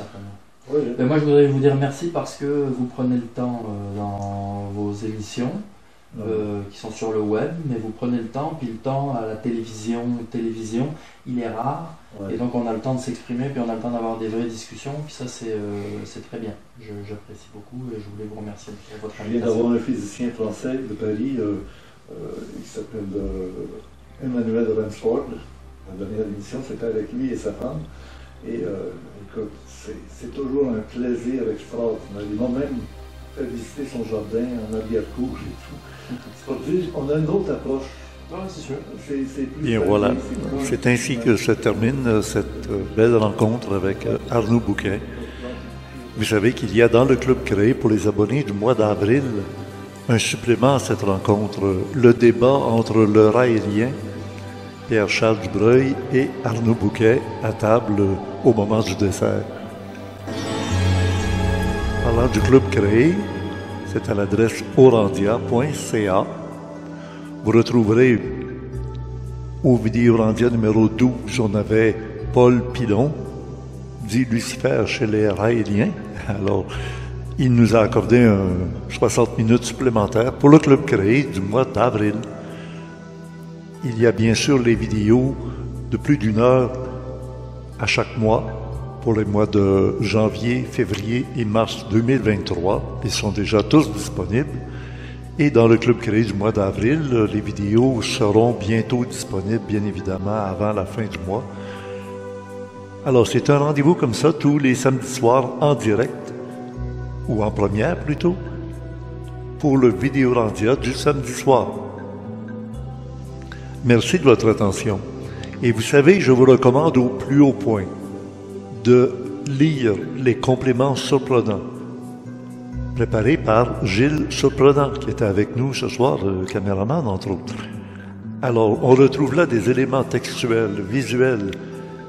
Oui, Mais moi, je voudrais vous dire merci parce que vous prenez le temps dans vos émissions qui sont sur le web, mais vous prenez le temps, puis le temps à la télévision, il est rare. Ouais. Et donc, on a le temps de s'exprimer, puis on a le temps d'avoir des vraies discussions, puis ça, c'est très bien. J'apprécie beaucoup et je voulais vous remercier de votre Je viens invitation. d'avoir un physicien français de Paris, il s'appelle Emmanuel Ransford. La dernière émission, c'était avec lui et sa femme. Et écoute, c'est toujours un plaisir extraordinaire. Ils m'ont même fait visiter son jardin en arrière-cour et tout. C'est pour dire, on a une autre approche. Oui, c'est sûr. C'est plus Bien facile, voilà, plus- c'est ainsi que se termine cette belle rencontre avec Arnaud Bouquet. Vous savez qu'il y a dans le club créé pour les abonnés du mois d'avril un supplément à cette rencontre, le débat entre le raélien, Pierre-Charles Dubreuil et Arnaud Bouquet à table au moment du dessert. Parlant du club créé, c'est à l'adresse orandia.ca. Vous retrouverez au Vidéorandia numéro 12, on avait Paul Pilon, dit Lucifer chez les Raéliens. Alors, il nous a accordé 60 minutes supplémentaires pour le club créé du mois d'avril. Il y a bien sûr les vidéos de plus d'1 heure à chaque mois pour les mois de janvier, février et mars 2023. Ils sont déjà tous disponibles. Et dans le club créé du mois d'avril, les vidéos seront bientôt disponibles, bien évidemment, avant la fin du mois. Alors, c'est un rendez-vous comme ça tous les samedis soirs en direct, ou en première plutôt, pour le Vidéorandia du samedi soir. Merci de votre attention. Et vous savez, je vous recommande au plus haut point de lire les compléments surprenants préparés par Gilles Surprenant, qui était avec nous ce soir, le caméraman, entre autres. Alors, on retrouve là des éléments textuels, visuels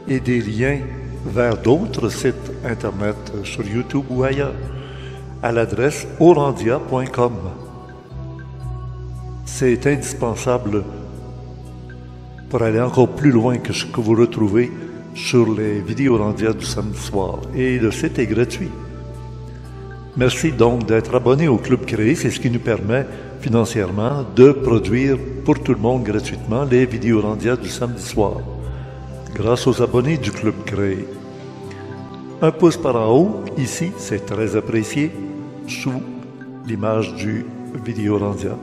et des liens vers d'autres sites Internet sur YouTube ou ailleurs, à l'adresse orandia.com. C'est indispensable pour aller encore plus loin que ce que vous retrouvez sur les Vidéorandia du samedi soir. Et le site est gratuit. Merci donc d'être abonné au Club Créé. C'est ce qui nous permet financièrement de produire pour tout le monde gratuitement les Vidéorandia du samedi soir, grâce aux abonnés du Club Créé. un pouce par en haut, ici, c'est très apprécié, sous l'image du Vidéorandia.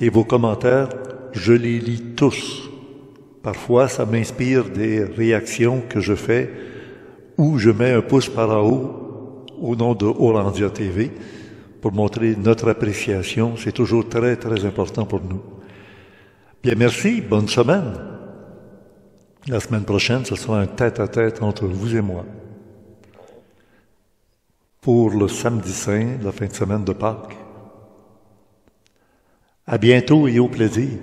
Et vos commentaires, je les lis tous. Parfois, ça m'inspire des réactions que je fais ou je mets un pouce par en haut au nom de Orandia TV pour montrer notre appréciation. C'est toujours très, très important pour nous. Bien, merci. Bonne semaine. La semaine prochaine, ce sera un tête-à-tête entre vous et moi. Pour le samedi saint, la fin de semaine de Pâques. À bientôt et au plaisir.